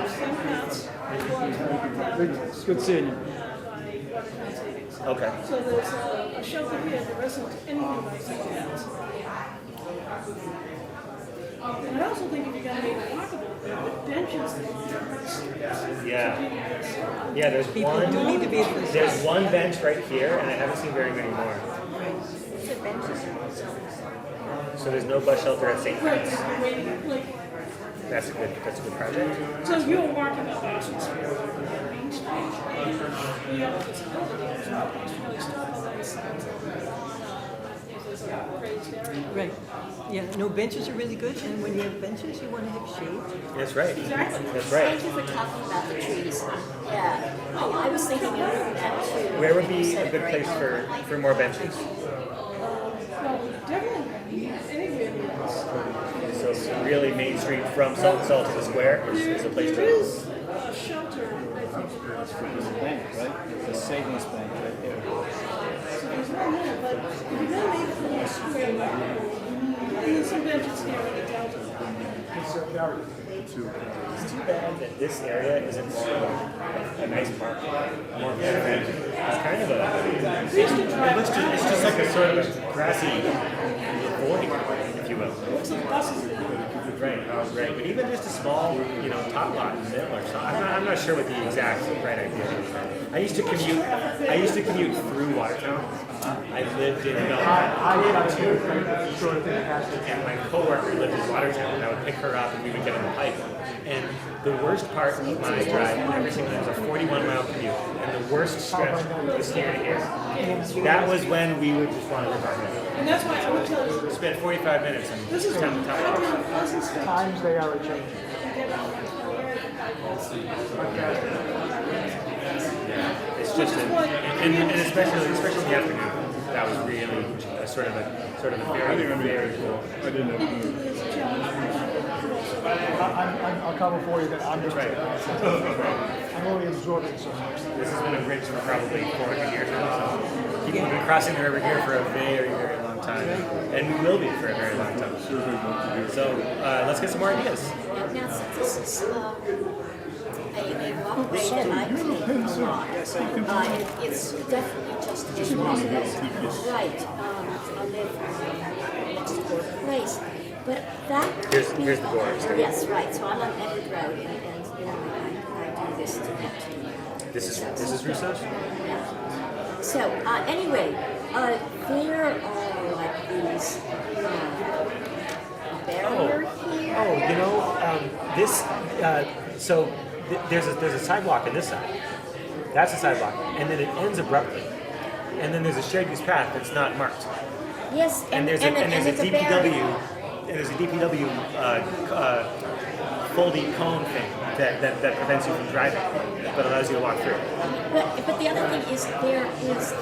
Speaker 2: It's good seeing you.
Speaker 14: Okay.
Speaker 11: So there's a shelter here, there isn't anything like that. And I also think if you're gonna make it walkable, the benches along.
Speaker 14: Yeah. Yeah, there's
Speaker 5: People do need to be at the
Speaker 14: there's one bench right here, and I haven't seen very many more. So there's no bus shelter at St.
Speaker 11: Right,
Speaker 14: Francis.
Speaker 11: waiting, like,
Speaker 14: That's a good project.
Speaker 11: so you're walking up Ocean Street, Main Street, yeah, it's a building, it's not really stop on that side. There's a raised area.
Speaker 5: Right, yeah, no, benches are really good, and when you have benches, you want to have shade.
Speaker 14: That's right.
Speaker 11: Exactly.
Speaker 14: That's right.
Speaker 15: Thank you for talking about the trees. Yeah, I was thinking of that too.
Speaker 14: Where would be a good place for more benches?
Speaker 11: Well, definitely, anywhere else.
Speaker 14: So really Main Street from Salt to the Square is a place
Speaker 11: There
Speaker 14: to.
Speaker 11: is a shelter, I think, across from the bank,
Speaker 2: right? The savings bank right there.
Speaker 11: so there's one there, but if you're gonna make it from the square, and there's some benches here in the Delta.
Speaker 14: It's too bad that this area isn't a nice park. More it's kind of it's just like a sort of a grassy void, if you will.
Speaker 11: Looks like buses.
Speaker 14: Right, right. But even just a small, top lot in the middle or something. I'm not sure what the exact right idea is. I used to commute through Watertown. I lived in and my coworker lived in Watertown, and I would pick her up and we would get on the pike. And the worst part of my drive every single day was a 41-mile commute, and the worst stretch was here to here. That was when we would just want to live our life.
Speaker 11: And that's why I would tell you,
Speaker 14: Spent 45 minutes and
Speaker 11: this is
Speaker 14: town
Speaker 11: right
Speaker 14: off.
Speaker 11: down Pleasant Street.
Speaker 2: Times they are changing.
Speaker 11: Get out of the area by
Speaker 14: It's just, and especially in the afternoon, that was really a sort of a very cool.
Speaker 6: I didn't know.
Speaker 2: I'll cover for you that I'm just,
Speaker 14: Right.
Speaker 2: I'm only absorbing so much.
Speaker 14: This has been a bridge for probably 400 years now. So people have been crossing the river here for a very, very long time, and we will be for a very long time. So let's get some more ideas.
Speaker 15: Now, since this is a walkway that I take a lot, it's definitely just as right. I live next to a place, but that
Speaker 14: Here's the board.
Speaker 15: Yes, right. So I'm on Edward Road, and I do this to connect to.
Speaker 14: This is Russo's?
Speaker 15: Yeah. So anyway, there are like these barrier here.
Speaker 14: There's a sidewalk on this side. That's a sidewalk, and then it ends abruptly. And then there's a shared use path that's not marked.
Speaker 15: Yes,
Speaker 14: And there's a
Speaker 15: barrier.
Speaker 14: DPW folding cone thing that prevents you from driving, but allows you to walk through.
Speaker 15: But the other thing is there is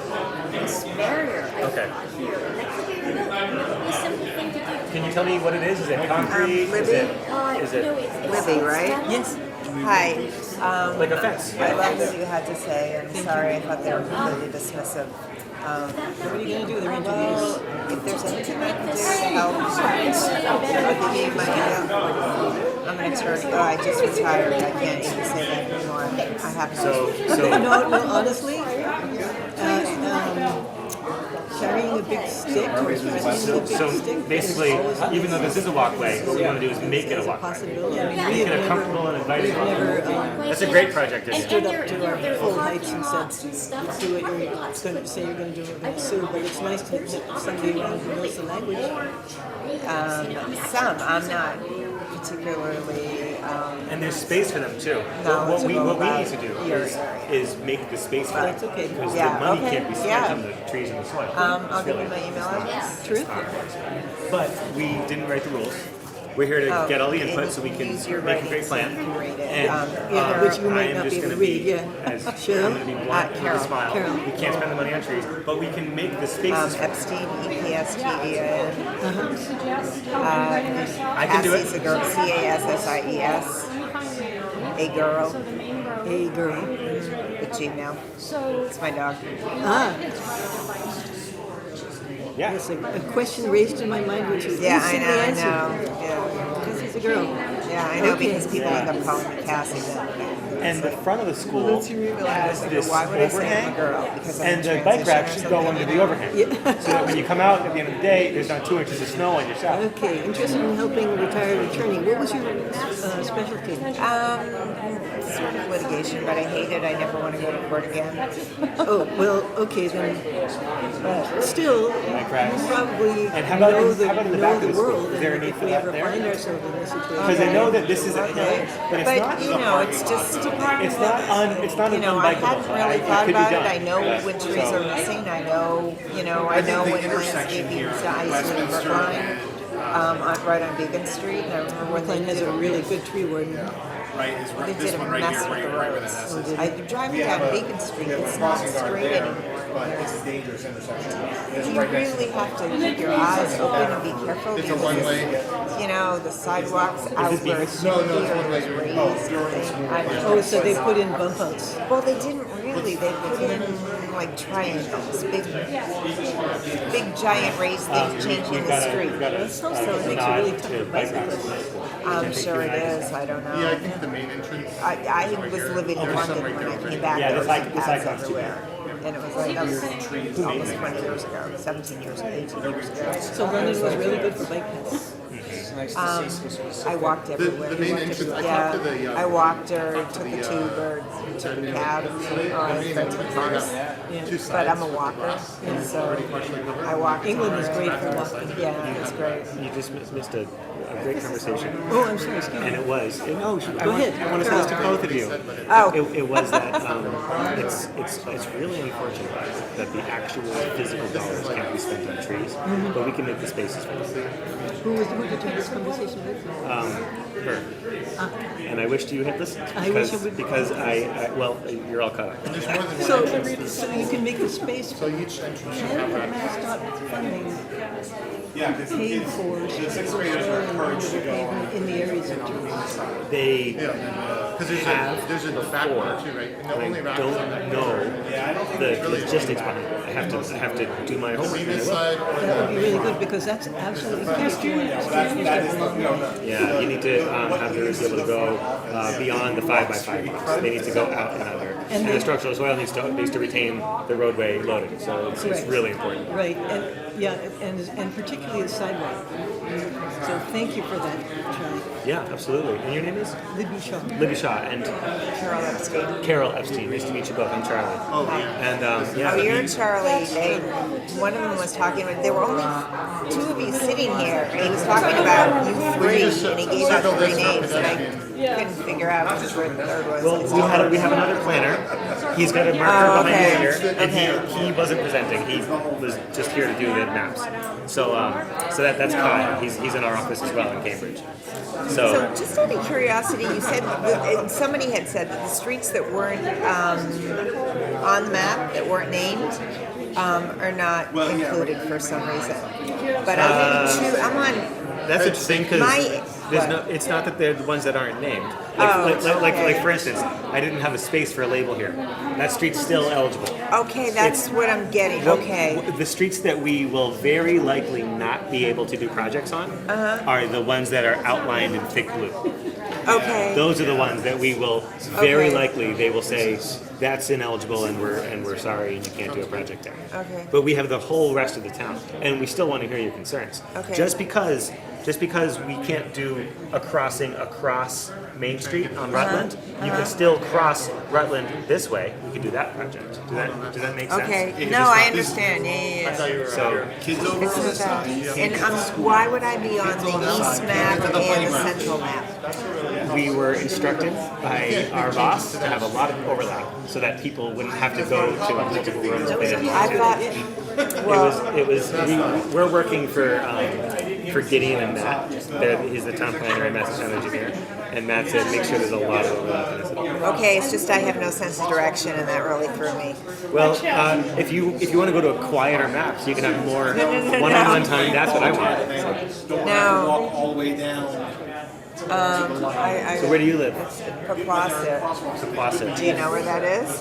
Speaker 15: this barrier
Speaker 14: Okay.
Speaker 15: here. And that could be a simple thing to do.
Speaker 14: Can you tell me what it is? Is it concrete? Is it
Speaker 15: Libby,
Speaker 16: right?
Speaker 5: Yes.
Speaker 16: Hi.
Speaker 14: like a fence?
Speaker 16: I love what you had to say. I'm sorry. I thought they were completely dismissive.
Speaker 5: What are you gonna do? They're
Speaker 16: Well,
Speaker 5: interviews.
Speaker 16: if there's anything I can do to help, I'll give you my email. I'm an attorney. Oh, I just retired. I can't even say that anymore. I have
Speaker 5: No, honestly, carrying a big stick or threatening a big
Speaker 14: So
Speaker 5: stick.
Speaker 14: basically, even though this is a walkway, what we want to do is make it a walkway.
Speaker 5: Possibility. I mean,
Speaker 14: Make it a comfortable and inviting
Speaker 5: we've never,
Speaker 14: walkway. That's a great project, isn't
Speaker 5: stood
Speaker 14: it?
Speaker 5: up to our full heights and said, do what you're going to say you're going to do, we're going to sue, but it's nice to have somebody around who knows the language.
Speaker 16: some. I'm not particularly.
Speaker 14: And there's space for them too.
Speaker 16: No,
Speaker 14: What we
Speaker 16: it's all
Speaker 14: need to do
Speaker 16: about your
Speaker 14: is make the space for them.
Speaker 5: That's okay.
Speaker 14: Because
Speaker 16: Yeah,
Speaker 14: the money
Speaker 16: okay,
Speaker 14: can't be spent
Speaker 16: yeah.
Speaker 14: on the trees and the soil.
Speaker 16: I'll give you my email address.
Speaker 5: Truth?
Speaker 14: But we didn't write the rules. We're here to
Speaker 16: Oh,
Speaker 14: get all the
Speaker 16: and
Speaker 14: input so we can
Speaker 16: use your
Speaker 14: make a great
Speaker 16: writing so
Speaker 14: plan.
Speaker 16: you can read it.
Speaker 14: And
Speaker 5: Yeah, which you
Speaker 14: I
Speaker 5: might
Speaker 14: am
Speaker 5: not
Speaker 14: just
Speaker 5: be able
Speaker 14: going
Speaker 5: to
Speaker 14: to
Speaker 5: read,
Speaker 14: be,
Speaker 5: yeah.
Speaker 14: as
Speaker 5: Cheryl?
Speaker 14: I'm going to be blunt with a
Speaker 16: Carol.
Speaker 14: smile.
Speaker 5: Carol.
Speaker 14: We can't spend the money on trees, but we can make the spaces for them.
Speaker 16: Epstein, E-P-S-T-E-I-N.
Speaker 14: I can do it.
Speaker 16: Cassie's a girl, C-A-S-S-I-E-S. A girl,
Speaker 5: A girl.
Speaker 16: at Gmail. It's my dog.
Speaker 5: Ah,
Speaker 14: Yeah.
Speaker 5: yes, a question raised in my mind which was
Speaker 16: Yeah, I
Speaker 5: instantly
Speaker 16: know, I
Speaker 5: answered.
Speaker 16: know. Yeah,
Speaker 5: This is a girl.
Speaker 16: yeah, I know
Speaker 5: Okay.
Speaker 16: because people end up calling me Cassie.
Speaker 14: And the front of the school
Speaker 5: That's your real
Speaker 14: has this
Speaker 16: Why would I say
Speaker 14: overhang,
Speaker 16: a girl? Because I'm
Speaker 14: and
Speaker 16: in
Speaker 14: the bike rack
Speaker 16: transition
Speaker 14: should
Speaker 16: or
Speaker 14: go
Speaker 16: something.
Speaker 14: under the overhang.
Speaker 5: Yeah.
Speaker 14: So that when you come out at the end of the day, there's not 2 inches of snow on your shop.
Speaker 5: Okay, interested in helping a retired attorney. What was your specialty?
Speaker 16: Sort of litigation, but I hate it. I never want to go to court again.
Speaker 5: Oh, well, okay then. But still,
Speaker 14: Bike racks.
Speaker 5: you probably
Speaker 14: And how about
Speaker 5: know
Speaker 14: in- how about in the
Speaker 5: know
Speaker 14: back of
Speaker 5: the
Speaker 14: the school?
Speaker 5: world.
Speaker 14: Is there a
Speaker 5: And
Speaker 14: need
Speaker 5: if
Speaker 14: for
Speaker 5: we
Speaker 14: that
Speaker 5: ever
Speaker 14: there?
Speaker 5: find ourselves in this situation.
Speaker 14: Because I know that this is a hill,
Speaker 16: Okay.
Speaker 14: but it's not.
Speaker 16: But, you know, it's just,
Speaker 14: It's not
Speaker 16: you
Speaker 14: an
Speaker 16: know, I
Speaker 14: unbikeable.
Speaker 16: hadn't really
Speaker 14: It
Speaker 16: thought
Speaker 14: could be
Speaker 16: about it.
Speaker 14: done.
Speaker 16: I know when trees are missing. I know when landscaping is isolated in Brookline, right on Beacon Street. And I remember when
Speaker 5: Brookline
Speaker 16: they
Speaker 5: has
Speaker 16: did
Speaker 5: a really good tree warden.
Speaker 16: They did a mess with the roads. I drive down Beacon Street, it's not straight anymore. You really have to keep your eyes open and be careful because, you know, the sidewalks out where it should be are raised.
Speaker 5: Oh, so they put in bump outs.
Speaker 16: Well, they didn't really, they put in like triangles, big giant raised things changing the street.
Speaker 5: So it makes it really tough for bicyclists.
Speaker 16: I'm sure it is, I don't know.
Speaker 6: Yeah, I think the main entrance.
Speaker 16: I was living in London when I came back.
Speaker 14: Yeah,
Speaker 16: there
Speaker 14: the
Speaker 16: was
Speaker 14: cyclists
Speaker 16: paths
Speaker 14: too.
Speaker 16: everywhere. And it was like, that was almost 20 years ago, 17 years, 18 years ago.
Speaker 5: So London was really good for bike paths.
Speaker 16: I walked everywhere.
Speaker 6: The main entrance, I
Speaker 16: Yeah,
Speaker 6: talked to the.
Speaker 16: I walked or took a tube or took a cab or I rented cars. But I'm a walker, and so I walk.
Speaker 5: England is great for walking.
Speaker 16: Yeah, it's great.
Speaker 14: You just missed a great conversation.
Speaker 5: Oh, I'm sorry, excuse
Speaker 14: And
Speaker 5: me.
Speaker 14: it was, no,
Speaker 5: Go ahead.
Speaker 14: I want to say this to both of you.
Speaker 16: Oh.
Speaker 14: It was that it's really unfortunate that the actual physical dollars can't be spent on trees, but we can make the spaces for them.
Speaker 5: Who did you have this conversation with?
Speaker 14: Her. And I wished you had listened.
Speaker 5: I wish I would-
Speaker 14: Because well, you're all caught up.
Speaker 5: So you can make the space.
Speaker 6: So each entrance should
Speaker 5: Can
Speaker 6: have
Speaker 5: the
Speaker 6: a.
Speaker 5: MassDOT funding
Speaker 6: Yeah, because
Speaker 5: paid for
Speaker 6: the sixth graders are encouraged to go.
Speaker 5: in the areas of trees?
Speaker 14: They
Speaker 6: Because
Speaker 14: have
Speaker 6: there's a back one too, right? And the only
Speaker 14: I
Speaker 6: rack
Speaker 14: don't
Speaker 6: is on that.
Speaker 14: know the logistics behind it. I have to do my homework. and I
Speaker 6: This
Speaker 14: will.
Speaker 6: side or
Speaker 5: That would be
Speaker 6: the.
Speaker 5: really good because that's absolutely crucial.
Speaker 14: Yeah, you need to have those be able to go beyond the 5x5 box. They need to go out and under. And the structural soil needs to retain the roadway loading. So it's
Speaker 5: Correct.
Speaker 14: really important.
Speaker 5: Right, and yeah, and particularly the sidewalk. So thank you for that, Charlie.
Speaker 14: Yeah, absolutely. And your name is?
Speaker 5: Libby Shaw.
Speaker 14: Libby Shaw and
Speaker 16: Carol Epstein.
Speaker 14: Carol Epstein. Nice to meet you both. I'm Charlie.
Speaker 6: Oh, yeah.
Speaker 14: And yeah,
Speaker 16: Oh,
Speaker 14: it'd
Speaker 16: you're
Speaker 14: be-
Speaker 16: Charlie. One of them was talking about, there were only 2 of you sitting here, and he was talking about you 3, and he gave out 3 names, and I couldn't figure out where the third was.
Speaker 14: Well, we have another planner. He's got a marker
Speaker 16: Oh,
Speaker 14: behind
Speaker 16: okay.
Speaker 14: his ear, and he wasn't presenting. He was just here to do the maps. So that's Kyle. He's in our office as well in Cambridge.
Speaker 16: So just out of curiosity, you said, somebody had said that the streets that weren't on the map, that weren't named, are not included for some reason. But I'm on,
Speaker 14: That's interesting because
Speaker 16: My-
Speaker 14: there's no. It's not that they're the ones that aren't named.
Speaker 16: okay.
Speaker 14: For instance, I didn't have a space for a label here. That street's still eligible.
Speaker 16: okay, that's what I'm getting, okay.
Speaker 14: The streets that we will very likely not be able to do projects on are the ones that are outlined in thick blue.
Speaker 16: Okay,
Speaker 14: Those are the ones that we will very
Speaker 16: Okay.
Speaker 14: likely they will say that's ineligible and we're sorry and you can't do a project there.
Speaker 16: okay.
Speaker 14: But we have the whole rest of the town, and we still want to hear your concerns.
Speaker 16: Okay.
Speaker 14: Just because we can't do a crossing across Main Street on Rutland, you can still cross Rutland this way. We could do that project. Does that make sense?
Speaker 16: Okay, no, I understand, yeah.
Speaker 14: So
Speaker 6: Kids over
Speaker 16: This
Speaker 6: on
Speaker 16: is
Speaker 6: this side.
Speaker 16: and why would I be on the east map and the central map?
Speaker 14: we were instructed by our boss to have a lot of overlap so that people wouldn't have to go to multiple rooms if they didn't want
Speaker 16: I
Speaker 14: to.
Speaker 16: thought, well,
Speaker 14: We're working for Gideon and Matt. He's the town planner and Matt's the town engineer. And Matt said, make sure there's a lot of overlap in this.
Speaker 16: okay, it's just I have no sense of direction and that really threw me.
Speaker 14: Well, if you want to go to a quieter map so you can have more
Speaker 16: No.
Speaker 14: one-on-one time, that's what I want.
Speaker 16: No,
Speaker 12: All the way down.
Speaker 14: So where do you live?
Speaker 16: Paquasset.
Speaker 14: Placid.
Speaker 16: Do you know where that is?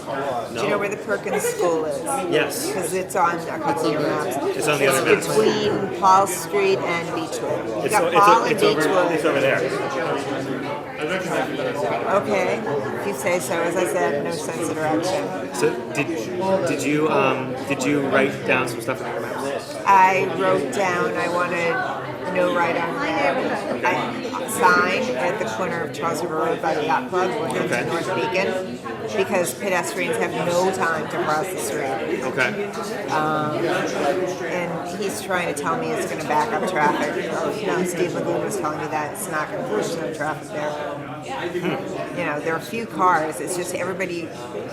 Speaker 16: Do you know where the Perkins School is?
Speaker 14: Yes.
Speaker 16: Because it's on a couple of your maps.
Speaker 14: It's on the other maps.
Speaker 16: Between Paul Street and Beechwood. You
Speaker 14: It's,
Speaker 16: got
Speaker 14: o-
Speaker 16: Paul
Speaker 14: it's,
Speaker 16: and
Speaker 14: o- it's, over, it's
Speaker 16: Beechwood.
Speaker 14: over there.
Speaker 16: Okay, if you say so. As I said, no sense of direction.
Speaker 14: So did you write down some stuff in your maps?
Speaker 16: I wrote down I wanted no right on sign at the corner of Charles River Road by the yacht club, going into
Speaker 14: Okay.
Speaker 16: North Beacon, because pedestrians have no time to cross the street.
Speaker 14: Okay.
Speaker 16: And he's trying to tell me it's going to back up traffic. No, Steve Lagoon was telling me that it's not going to, there's no traffic there. You know, there are a few cars, it's just everybody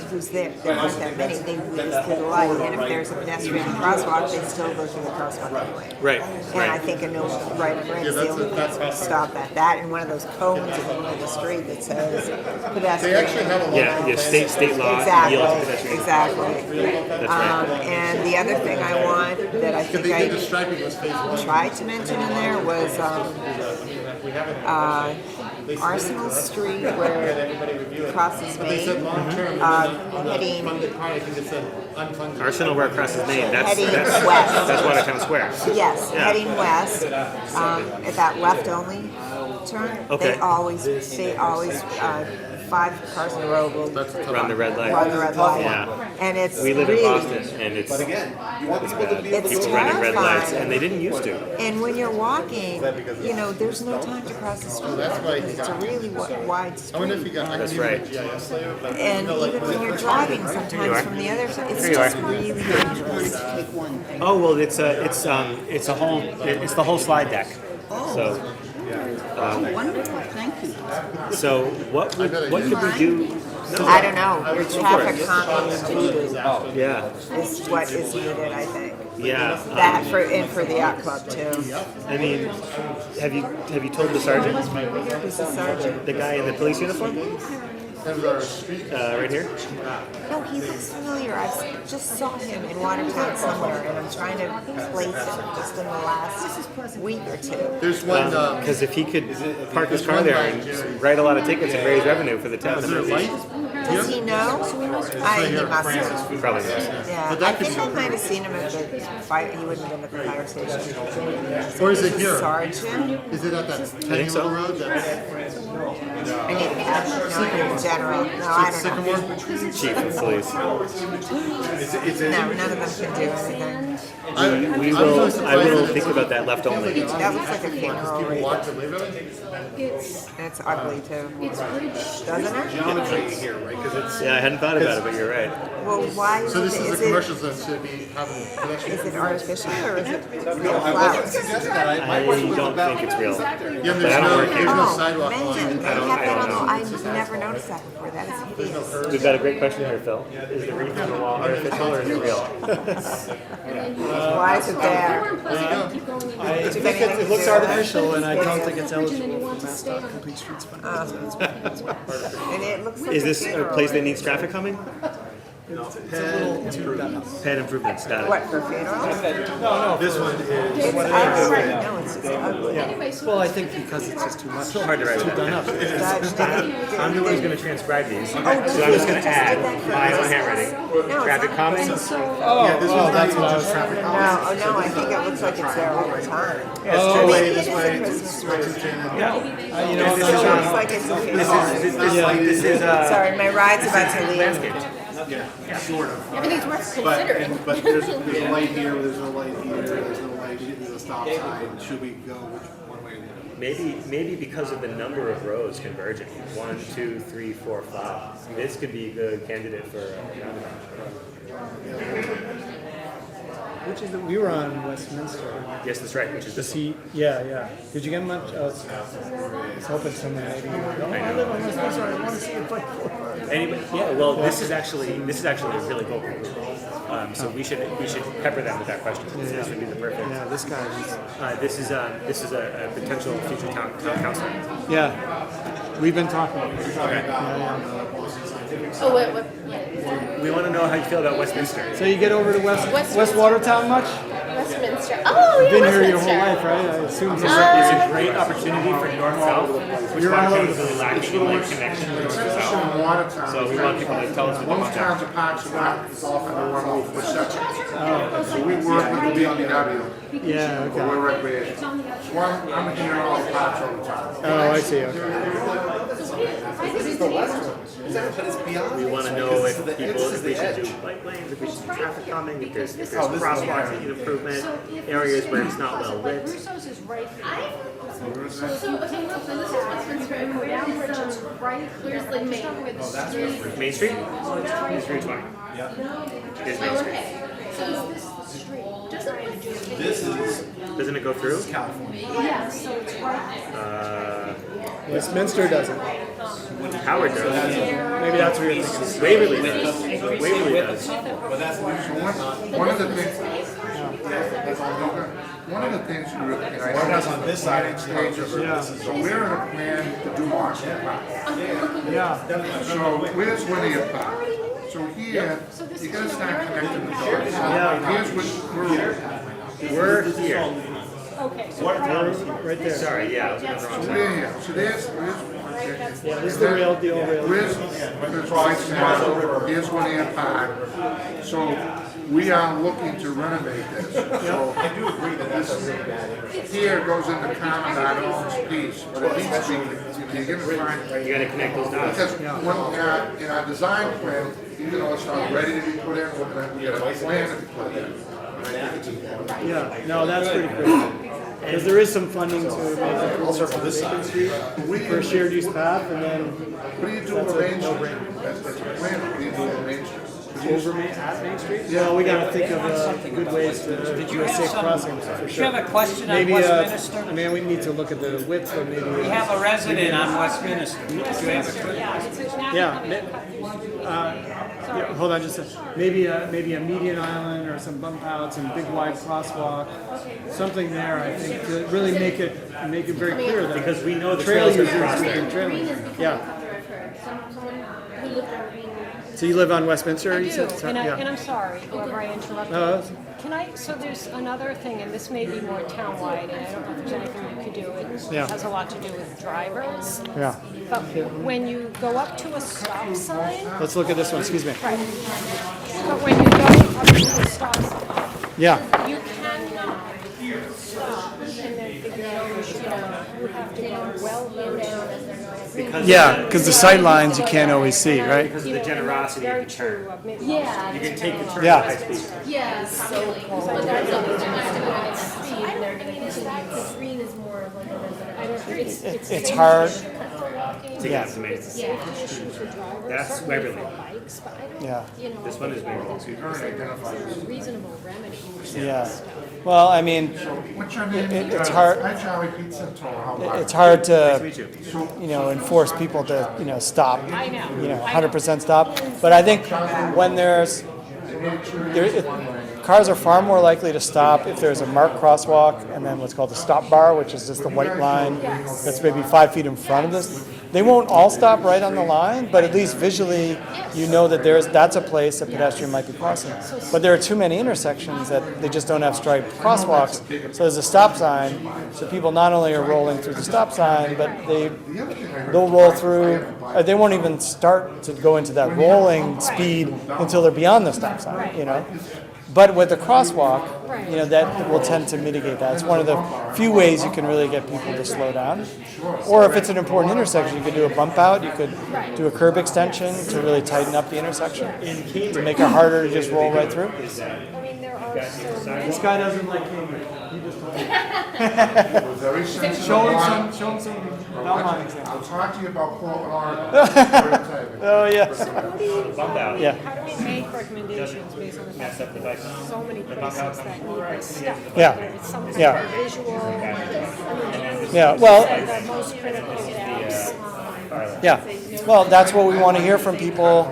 Speaker 16: who's there, there aren't that many, they whiz through the light, and if there's a pedestrian crosswalk, they still go through the crosswalk anyway.
Speaker 14: Right.
Speaker 16: And
Speaker 14: Right.
Speaker 16: I think a no right of way is the only thing that's going to stop that. That and one of those cones in the middle of the street that says pedestrian.
Speaker 1: They actually have a lot.
Speaker 14: Yeah. State law yields to
Speaker 16: Exactly,
Speaker 14: pedestrians.
Speaker 16: exactly.
Speaker 14: That's right.
Speaker 16: And the other thing I want that I think
Speaker 1: They did the
Speaker 16: I
Speaker 1: striping was phase one.
Speaker 16: tried to mention in there was Arsenal Street where it crosses
Speaker 1: But they said
Speaker 16: Main,
Speaker 1: long term,
Speaker 16: heading
Speaker 1: funded part, I think it said unfunded.
Speaker 14: Arsenal where it crosses Main. That's
Speaker 16: Heading west.
Speaker 14: That's Watertown Square.
Speaker 16: yes,
Speaker 14: Yeah.
Speaker 16: heading west at that left only turn.
Speaker 14: Okay.
Speaker 16: They always 5 cars in a row will
Speaker 14: Around the red light.
Speaker 16: run the red light.
Speaker 14: Yeah.
Speaker 16: And it's
Speaker 14: We live
Speaker 16: really,
Speaker 14: in Boston, and it's bad.
Speaker 16: It's
Speaker 14: People running red lights,
Speaker 16: terrifying.
Speaker 14: and they didn't used to.
Speaker 16: And when you're walking, you know, there's no time to cross the street.
Speaker 1: That's why he
Speaker 16: It's a
Speaker 1: got-
Speaker 16: really wide
Speaker 1: I wonder if
Speaker 16: street.
Speaker 1: you got.
Speaker 14: That's right.
Speaker 1: GIS layer, but
Speaker 16: And even when you're driving sometimes from the other side, it's
Speaker 14: There you
Speaker 16: just
Speaker 14: are.
Speaker 16: really dangerous.
Speaker 14: Oh well, it's the whole slide deck. So.
Speaker 15: Wonderful, thank you.
Speaker 14: So what could we do?
Speaker 16: I don't know, your traffic calming
Speaker 14: Yeah.
Speaker 16: is what is needed, I think.
Speaker 14: Yeah.
Speaker 16: That and for the yacht club too.
Speaker 14: I mean, have you told the sergeant,
Speaker 16: Who's the sergeant?
Speaker 14: the guy in the police uniform, right here?
Speaker 16: No, he looks familiar. I just saw him in Watertown somewhere, and I'm trying to place him just in the last week or two.
Speaker 1: there's one,
Speaker 14: Because if he could park his car there and just write a lot of tickets and raise revenue for the town,
Speaker 1: is
Speaker 14: it
Speaker 1: there a
Speaker 14: might
Speaker 1: light?
Speaker 16: Does he know? He must have.
Speaker 14: be probably knows.
Speaker 16: Yeah, I think I might have seen him at the fire. He wouldn't have been at the fire station.
Speaker 1: Or is it here?
Speaker 16: Sergeant.
Speaker 1: Is it at that
Speaker 14: think
Speaker 1: tiny
Speaker 14: so.
Speaker 1: little road? That's
Speaker 16: I need to catch. No, I need in general. No, I don't know.
Speaker 1: Sycamore?
Speaker 14: Chief of police.
Speaker 16: No, none of them can do anything.
Speaker 14: I will think about that left only.
Speaker 16: That looks like a kangaroo race.
Speaker 1: Walk to Labor Day?
Speaker 15: It's,
Speaker 16: And it's ugly too.
Speaker 15: it's bridge.
Speaker 16: Doesn't it?
Speaker 14: Yeah, I hadn't thought about it, but you're right.
Speaker 16: Well, why
Speaker 1: So this is
Speaker 16: is
Speaker 1: a commercial zone, should be having pedestrian.
Speaker 16: Is it artificial or is it real flowers?
Speaker 14: I don't think it's real.
Speaker 1: Yeah,
Speaker 14: But
Speaker 1: there's
Speaker 14: I don't
Speaker 1: no,
Speaker 14: work
Speaker 1: there's
Speaker 14: here.
Speaker 1: no
Speaker 16: Oh,
Speaker 1: sidewalk
Speaker 16: man,
Speaker 1: on
Speaker 16: they
Speaker 1: it.
Speaker 16: have that on the,
Speaker 14: know.
Speaker 16: I've never noticed that before. That is hideous.
Speaker 14: We've got a great question here, Phil. Is the wreath on the wall artificial or is it real?
Speaker 16: Why is it there?
Speaker 2: It looks artificial, and I don't think it's eligible for MassDOT Complete Streets funding.
Speaker 16: And it looks like
Speaker 14: Is this a
Speaker 16: kangaroo
Speaker 14: place that
Speaker 16: race.
Speaker 14: needs traffic coming?
Speaker 2: It's a little too done up.
Speaker 14: Pad improvements, got it.
Speaker 16: What, for funeral?
Speaker 2: No,
Speaker 13: This one is.
Speaker 16: No, it's just ugly.
Speaker 2: well, I think because it's just too much.
Speaker 14: So hard to write
Speaker 2: Too
Speaker 14: down.
Speaker 2: done up.
Speaker 14: I'm the one who's going to transcribe these, so I'm just going to add my own handwriting. Traffic calming.
Speaker 2: Oh, that's what I was trying to.
Speaker 16: No, oh no, I think it looks like it's there all the time.
Speaker 2: Oh,
Speaker 16: Maybe it is a Christmas tree.
Speaker 2: You know,
Speaker 16: It looks like it's a funeral.
Speaker 14: This is
Speaker 16: Sorry, my ride's about to leave.
Speaker 14: landscaped.
Speaker 13: Sort of.
Speaker 15: Everything's worth considering.
Speaker 13: But there's a light here, there's no light here, there's no light, there's a stop sign. Should we go one way or the other?
Speaker 14: Maybe because of the number of rows converging, 1, 2, 3, 4, 5. This could be a good candidate for
Speaker 2: which is we were on Westminster.
Speaker 14: yes, that's right. Which is
Speaker 2: To
Speaker 14: this
Speaker 2: see, yeah. Did you get much? I was hoping someone maybe. I live on Westminster. I want to see it play.
Speaker 14: Anyway, yeah. Well, this is actually a really vocal group. So we should pepper them with that question. This would be the perfect.
Speaker 2: Yeah, this guy.
Speaker 14: This is a potential future town councilor.
Speaker 2: Yeah, we've been talking.
Speaker 15: Oh, what, yeah.
Speaker 14: We want to know how you feel about Westminster.
Speaker 2: So you get over to West
Speaker 15: Westminster.
Speaker 2: Watertown much?
Speaker 15: Westminster. Oh, yeah,
Speaker 2: Been here
Speaker 15: Westminster.
Speaker 2: your whole life, right? I assume so.
Speaker 14: It's a great opportunity for north-south, which Watertown is really lacking in like connection to north-south.
Speaker 1: Watertown.
Speaker 14: So we want people to tell us what they
Speaker 1: Most
Speaker 14: want.
Speaker 1: towns of parks and rec is often the one over for septic. So we work with the DPW
Speaker 2: Yeah,
Speaker 1: for
Speaker 2: okay.
Speaker 1: recreation. So I'm here in all the parks all the time.
Speaker 2: Oh, I see, okay.
Speaker 14: We want to know if we should do bike lanes, if we should do traffic calming, if there's crosswalks that need improvement, areas where it's not well lit.
Speaker 15: Russo's is right here. So this is Westminster and we're down Bridget's right here. Where's the main? Where the street.
Speaker 14: Main Street? Main Street 20. It is Main Street.
Speaker 15: So is this the street? Doesn't
Speaker 13: This is
Speaker 14: Doesn't it go through?
Speaker 13: California.
Speaker 15: yeah, so it's right there.
Speaker 2: Westminster doesn't.
Speaker 14: Howard does.
Speaker 2: Maybe that's what you're thinking.
Speaker 14: Waverly does. Waverly does.
Speaker 1: One of the things, one of the things, and I
Speaker 13: Watertown's on this side, it's the river.
Speaker 2: Yeah.
Speaker 13: This is
Speaker 1: so we're in a plan to do Marshall Park.
Speaker 2: Yeah.
Speaker 1: So where's Whittier Park? So here, you gotta start connecting the dots.
Speaker 2: Yeah.
Speaker 1: Here's what
Speaker 14: We're here.
Speaker 15: Okay, so
Speaker 2: Right there.
Speaker 14: Sorry, yeah, I was on the wrong side.
Speaker 1: we're here. So there's
Speaker 2: Yeah, this is the rail deal.
Speaker 1: Where's right now, here's Whittier Park. So we are looking to renovate this. So
Speaker 13: I do agree that that's a really bad area.
Speaker 1: here goes into common owner's piece, but it needs to be, you're gonna find.
Speaker 14: You gotta connect those dots.
Speaker 1: Because when, in our design plan, even though it's not ready to be put in, we're gonna get a plan to be put in.
Speaker 2: Yeah, no, that's pretty cool. Because there is some funding to make
Speaker 13: Also for this side.
Speaker 2: for a shared use path, and then
Speaker 1: What do you do with Main Street? That's the plan, what do you do with Main Street?
Speaker 2: over at Main Street. Well, we gotta think of good ways to do a safe crossing for
Speaker 9: Do you
Speaker 2: sure.
Speaker 9: have a question on
Speaker 2: Maybe,
Speaker 9: Westminster?
Speaker 2: I mean, we need to look at the width, but maybe.
Speaker 9: We have a resident on Westminster. Do you have a
Speaker 2: Yeah, hold on just a second. Maybe a median island or some bump outs and big wide crosswalk, something there, I think, to really make it very clear that.
Speaker 14: Because we know the
Speaker 2: trail
Speaker 14: trails are
Speaker 2: users
Speaker 14: crossed
Speaker 2: can
Speaker 14: there.
Speaker 2: trail.
Speaker 15: Green has become
Speaker 2: Yeah.
Speaker 15: a color I've heard. Someone who lived on Green.
Speaker 2: So you live on Westminster,
Speaker 17: I
Speaker 2: you
Speaker 17: do,
Speaker 2: said?
Speaker 17: and
Speaker 2: Yeah.
Speaker 17: I'm sorry, whoever I interrupted.
Speaker 2: No, that's-
Speaker 17: Can I, so there's another thing, and this may be more townwide, and I don't know if there's anything you could do. It
Speaker 2: Yeah.
Speaker 17: has a lot to do with drivers.
Speaker 2: Yeah.
Speaker 17: But when you go up to a stop sign,
Speaker 2: Let's look at this one, excuse me.
Speaker 17: right, but when you go up to a stop sign,
Speaker 2: Yeah,
Speaker 17: you cannot stop and then figure out, you have to go well into.
Speaker 2: yeah, because the sight lines you can't always see, right?
Speaker 14: Because of the generosity of
Speaker 17: Very
Speaker 14: the turn.
Speaker 17: true of me.
Speaker 15: Yeah.
Speaker 14: You can take the turn
Speaker 2: Yeah.
Speaker 14: at high speed.
Speaker 15: Yeah, so cool. But that's up to the speed, and they're gonna continue, because green is more of like a residential.
Speaker 2: It's hard.
Speaker 14: To
Speaker 2: Yeah.
Speaker 14: get to Main.
Speaker 15: Yeah.
Speaker 14: That's Waverly.
Speaker 17: Bikes, but I don't,
Speaker 2: Yeah.
Speaker 17: you know.
Speaker 14: This one is Waverly.
Speaker 17: Is there a reasonable remedy for
Speaker 2: Yeah.
Speaker 17: stuff?
Speaker 2: Well, I mean,
Speaker 1: What's your name?
Speaker 2: it's hard.
Speaker 1: Hi, Charlie Pizza, How are you?
Speaker 2: it's hard
Speaker 14: Nice to
Speaker 2: to,
Speaker 14: meet you.
Speaker 2: enforce people to, stop,
Speaker 17: I know.
Speaker 2: 100% stop. But I think when cars are far more likely to stop if there's a marked crosswalk and then what's called the stop bar, which is just the white line that's maybe 5 feet in front of They won't all stop right on the line, but at least visually, you know that that's a place a pedestrian might be crossing. But there are too many intersections that they just don't have striped crosswalks. So there's a stop sign, so people not only are rolling through the stop sign, but they'll roll through. They won't even start to go into that rolling speed until they're beyond the stop sign. You know. But with the crosswalk, you know, that will tend to mitigate that. It's one of the few ways you can really get people to slow down. Or if it's an important intersection, you could do a bump out, you could do a curb extension to really tighten up the intersection, to make it harder to just roll right through.
Speaker 11: I mean, there are so many.
Speaker 2: This guy doesn't like Cambridge. He just told me.
Speaker 1: Very sensitive.
Speaker 2: Show him some Belmont examples.
Speaker 1: I'll talk to you about Portland, Oregon.
Speaker 2: Oh, yeah.
Speaker 11: So how do you,
Speaker 14: Bump out.
Speaker 2: Yeah.
Speaker 11: how do we make recommendations based on the fact that there's so many places that need this stuff?
Speaker 2: Yeah.
Speaker 11: Whether it's some
Speaker 2: Yeah.
Speaker 11: kind of visual, I mean,
Speaker 2: Yeah, well,
Speaker 11: the most critical gaps.
Speaker 2: yeah. Well, that's what we want to hear from people.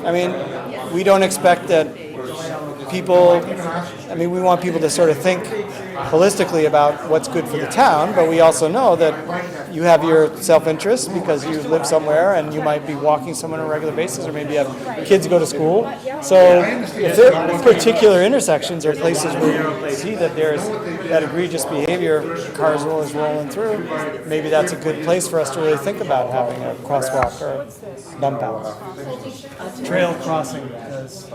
Speaker 2: I mean, we don't expect that people, I mean, we want people to sort of think holistically about what's good for the town, but we also know that you have your self-interest because you live somewhere and you might be walking somewhere on a regular basis, or maybe you have kids who go to school. So if there are particular intersections or places where you see that there's that egregious behavior, cars are always rolling through, maybe that's a good place for us to really think about having a crosswalk or bump outs. Trail crossing, because you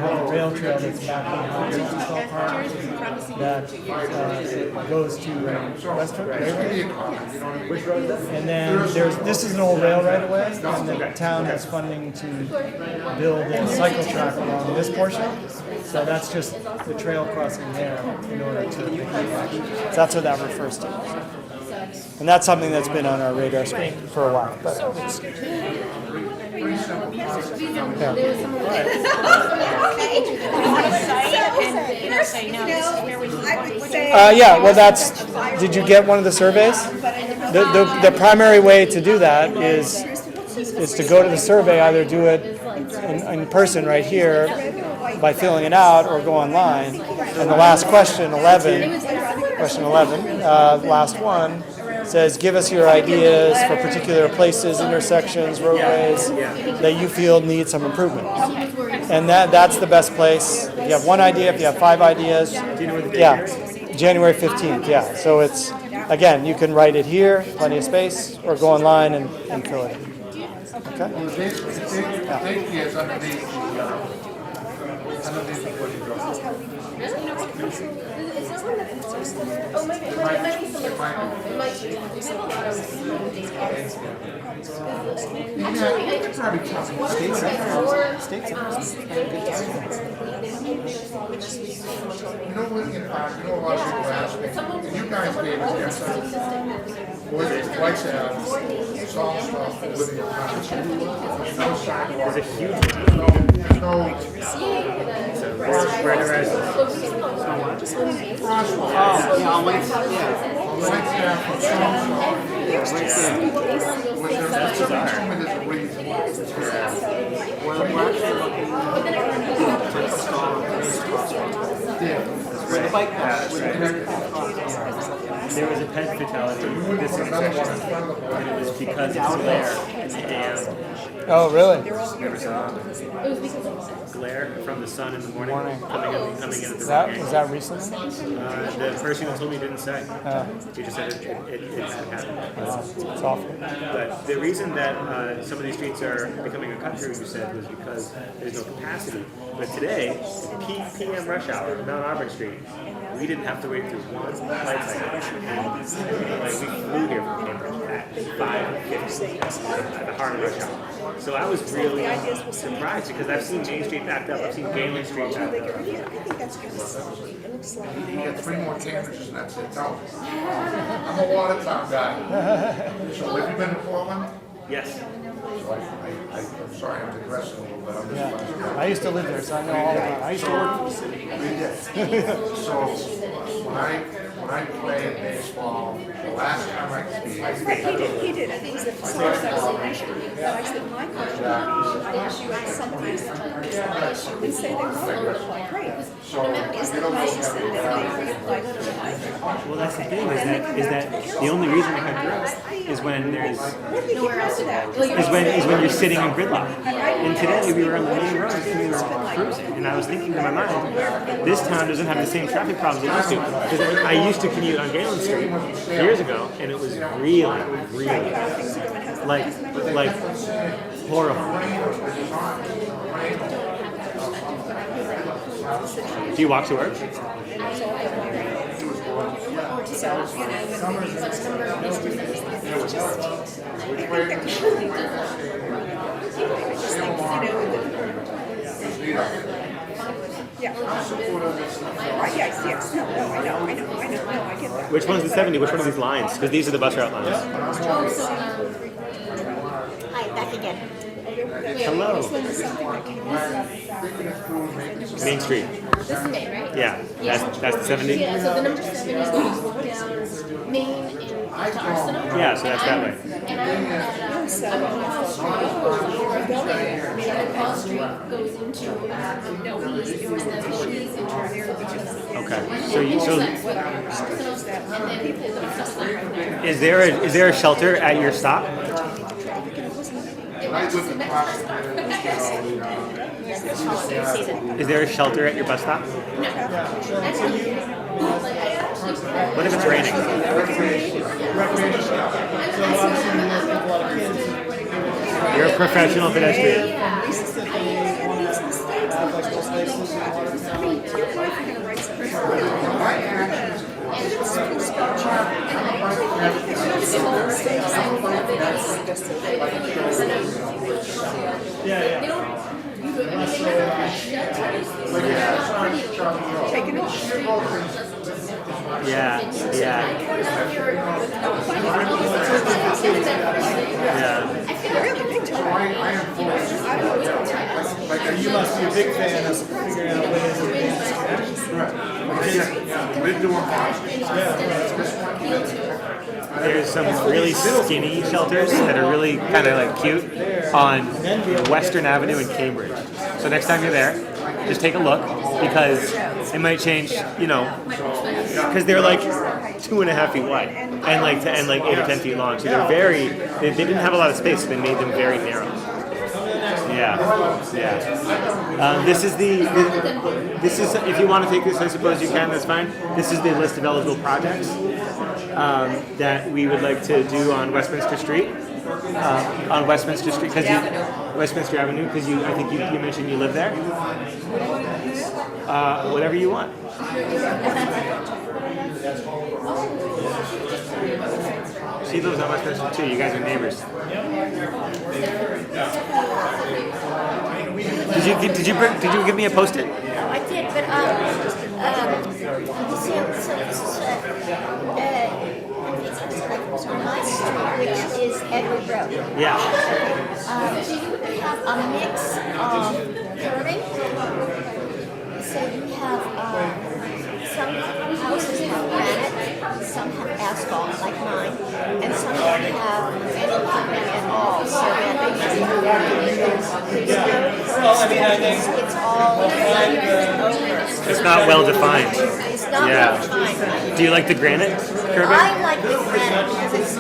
Speaker 2: have a rail trail that's back behind the Ball Park that goes to Westwood. And then this is an old rail right away, and the town has funding to build a cycle track along this portion. So that's just the trail crossing there in order to, so that's what that refers to. And that's something that's been on our radar screen for a while. But yeah, well, did you get one of the surveys? The primary way to do that is to go to the survey, either do it in person right here by filling it out, or go online. And the last question 11, last one, says, give us your ideas for particular places, intersections, roadways that you feel need some improvement. And that's the best place. If you have one idea, if you have 5 ideas, yeah, January 15th, yeah. So it's, again, you can write it here, plenty of space, or go online and fill it in. Okay?
Speaker 11: Oh, maybe it might be someone's home. It might be.
Speaker 1: You know what, in fact, you know, a lot of people ask me, and you guys gave us the answer. What it's like to have solve stuff and living in town. There's no sidewalk.
Speaker 14: There's a huge
Speaker 1: There's no
Speaker 14: There was a pet fatality in this intersection, and it was because of glare. And
Speaker 2: oh, really?
Speaker 14: there was glare from the sun in the morning coming in at the
Speaker 2: Was
Speaker 14: wrong angle.
Speaker 2: that recently?
Speaker 14: The person who told me didn't say. He just said it had happened.
Speaker 2: It's awful.
Speaker 14: But the reason that some of these streets are becoming a cut through, you said, was because there's no capacity. But today, peak PM rush hour, Mount Auburn Street, we didn't have to wait through one light cycle. Like, we flew here from Cambridge at 5:50 at the heart of rush hour. So I was really surprised because I've seen Main Street backed up, I've seen Galen Street backed up.
Speaker 1: You get 3 more Cambridges and that's it. No. I'm a Watertown guy. So have you been to Portland?
Speaker 14: Yes.
Speaker 1: So I'm sorry, I'm digressing a little bit. I'm just
Speaker 2: Yeah. I used to live there, so I know all about it. I used to work for the city.
Speaker 1: So when I played baseball, the last time I played,
Speaker 5: He did, I think it was the first explanation. But I said, my question, I asked you something, we say they all work like great. Is the place that they apply to the
Speaker 14: Well, that's the thing, is that the only reason you have growth is when there's, is when you're sitting in gridlock. And today, we were on the main road, and we were cruising, and I was thinking to my mind, this town doesn't have the same traffic problems it used to. Because I used to commute on Galen Street years ago, and it was really, really, like horrible. Do you walk to work?
Speaker 17: Yes, no, I get that.
Speaker 14: Which one's the 70? Which one of these lines? Because these are the bus route lines.
Speaker 15: Hi, back again.
Speaker 14: Hello. Main Street.
Speaker 15: This is Main, right?
Speaker 14: Yeah, that's the 70?
Speaker 15: Yeah, so the number 70 is going to go down Main into Arsenal.
Speaker 14: Yeah, so that's that way.
Speaker 15: And I'm at Paul Street. And Paul Street goes into
Speaker 14: Okay. Is there a shelter at your stop? Is there a shelter at your bus stop? What if it's raining? You're a professional pedestrian.
Speaker 2: You must be a big fan of figuring out ways of being
Speaker 14: There's some really skinny shelters that are really kind of like cute on Western Avenue in Cambridge. So next time you're there, just take a look because it might change, because they're like 2.5 feet wide and like 8 or 10 feet long. So they didn't have a lot of space, so they made them very narrow. Yeah. This is if you want to take this, I suppose you can, that's fine. This is the list of eligible projects that we would like to do on Westminster Street. On Westminster Street, Westminster Avenue, because I think you mentioned you live there. Whatever you want. She lives on Westminster too. You guys are neighbors. Did you give me a Post-it?
Speaker 15: I did, but on my street, which is Edward Road.
Speaker 14: Yeah.
Speaker 15: Do you have a mix of curving? So you have some houses have granite, some have asphalt like mine, and some don't have any pavement at all. So that it's all
Speaker 14: It's not well defined.
Speaker 15: It's not well defined.
Speaker 14: Do you like the granite curbing?
Speaker 15: I like the granite because it's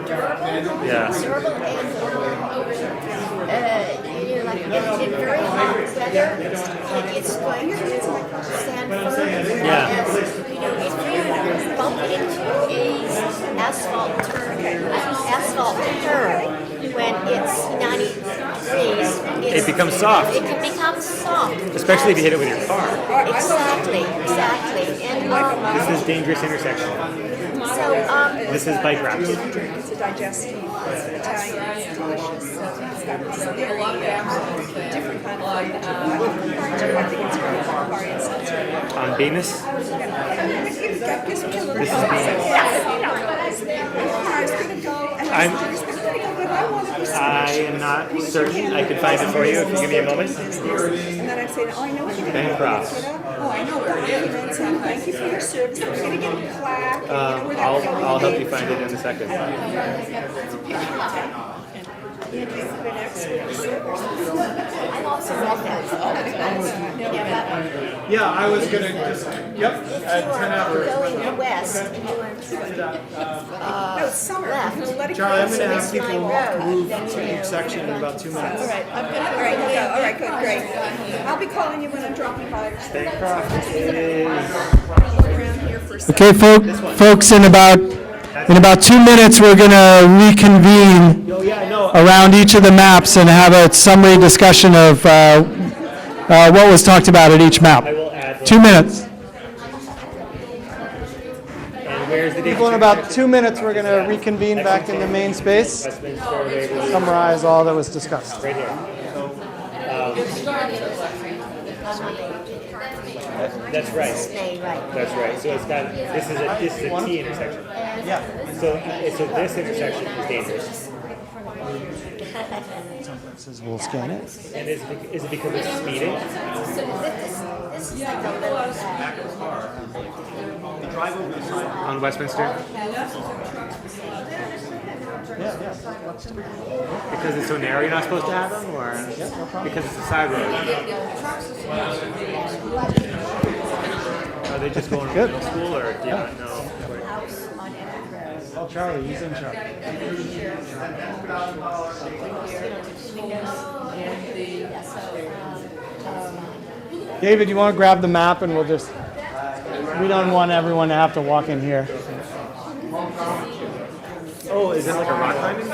Speaker 15: durable.
Speaker 14: Yeah.
Speaker 15: Durable and like in very hot weather, it's going to stand firm.
Speaker 14: Yeah.
Speaker 15: If you bump into a asphalt curb when it's 90 degrees,
Speaker 14: It becomes soft.
Speaker 15: It can become soft.
Speaker 14: Especially if you hit it with your car.
Speaker 15: Exactly. And
Speaker 14: This is dangerous intersection. This is bike racks.
Speaker 17: It's a digestive, it's Italian, it's delicious. It's got this very different kind of flavor to it. I love Campari too. I think it's very Campari and seltzer.
Speaker 14: On Venus?
Speaker 17: This is
Speaker 14: This is Venus.
Speaker 17: I was going to go, and I was going to go, but I wanted to
Speaker 14: I am not certain. I can find it for you if you give me a moment.
Speaker 17: And then I'm saying, oh, I know what you're going to do.
Speaker 14: Bancroft.
Speaker 17: Oh, I know where it is. Thank you for your service. I'm going to get a plaque.
Speaker 14: I'll help you find it in a second.
Speaker 17: Yeah, just sit next to it.
Speaker 15: I'm also left
Speaker 2: Yeah, I was gonna just, yep,
Speaker 15: If
Speaker 2: at
Speaker 15: you
Speaker 2: 10
Speaker 15: are
Speaker 2: hours.
Speaker 15: going west, and you are
Speaker 17: No, it's summer.
Speaker 15: left.
Speaker 17: No, let it
Speaker 2: Charlie, I'm
Speaker 17: go.
Speaker 2: gonna have people move
Speaker 15: then
Speaker 2: to
Speaker 15: you
Speaker 2: each section in about 2
Speaker 17: All
Speaker 2: minutes.
Speaker 17: right, I'm gonna, all right, go. All right, good, great. I'll be calling you when I'm dropping by.
Speaker 14: Bancroft is
Speaker 17: Around here for a second.
Speaker 2: Okay, folks, in about 2 minutes, we're gonna reconvene
Speaker 14: oh yeah, no.
Speaker 2: around each of the maps and have a summary discussion of what was talked about at each map.
Speaker 14: I will add.
Speaker 2: 2 minutes.
Speaker 14: And where's the
Speaker 2: People, in about 2 minutes, we're going to reconvene back in the main space,
Speaker 14: Westminster, Waverly,
Speaker 2: summarize all that was discussed.
Speaker 14: right here. That's right.
Speaker 15: Stay right.
Speaker 14: That's right. So it's got this is a T intersection.
Speaker 2: Yeah.
Speaker 14: So this intersection is dangerous.
Speaker 2: We'll scan it.
Speaker 14: And is it because it's speeding?
Speaker 15: This is like a little
Speaker 4: On Westminster? Because it's so narrow, you're not supposed to have them, or because it's a side road? Are they just going to middle school, or do you not know?
Speaker 2: Oh, Charlie, he's in charge. David, you want to grab the map and we'll just, we don't want everyone to have to walk in here.
Speaker 4: Oh, is it like a rock climbing gym?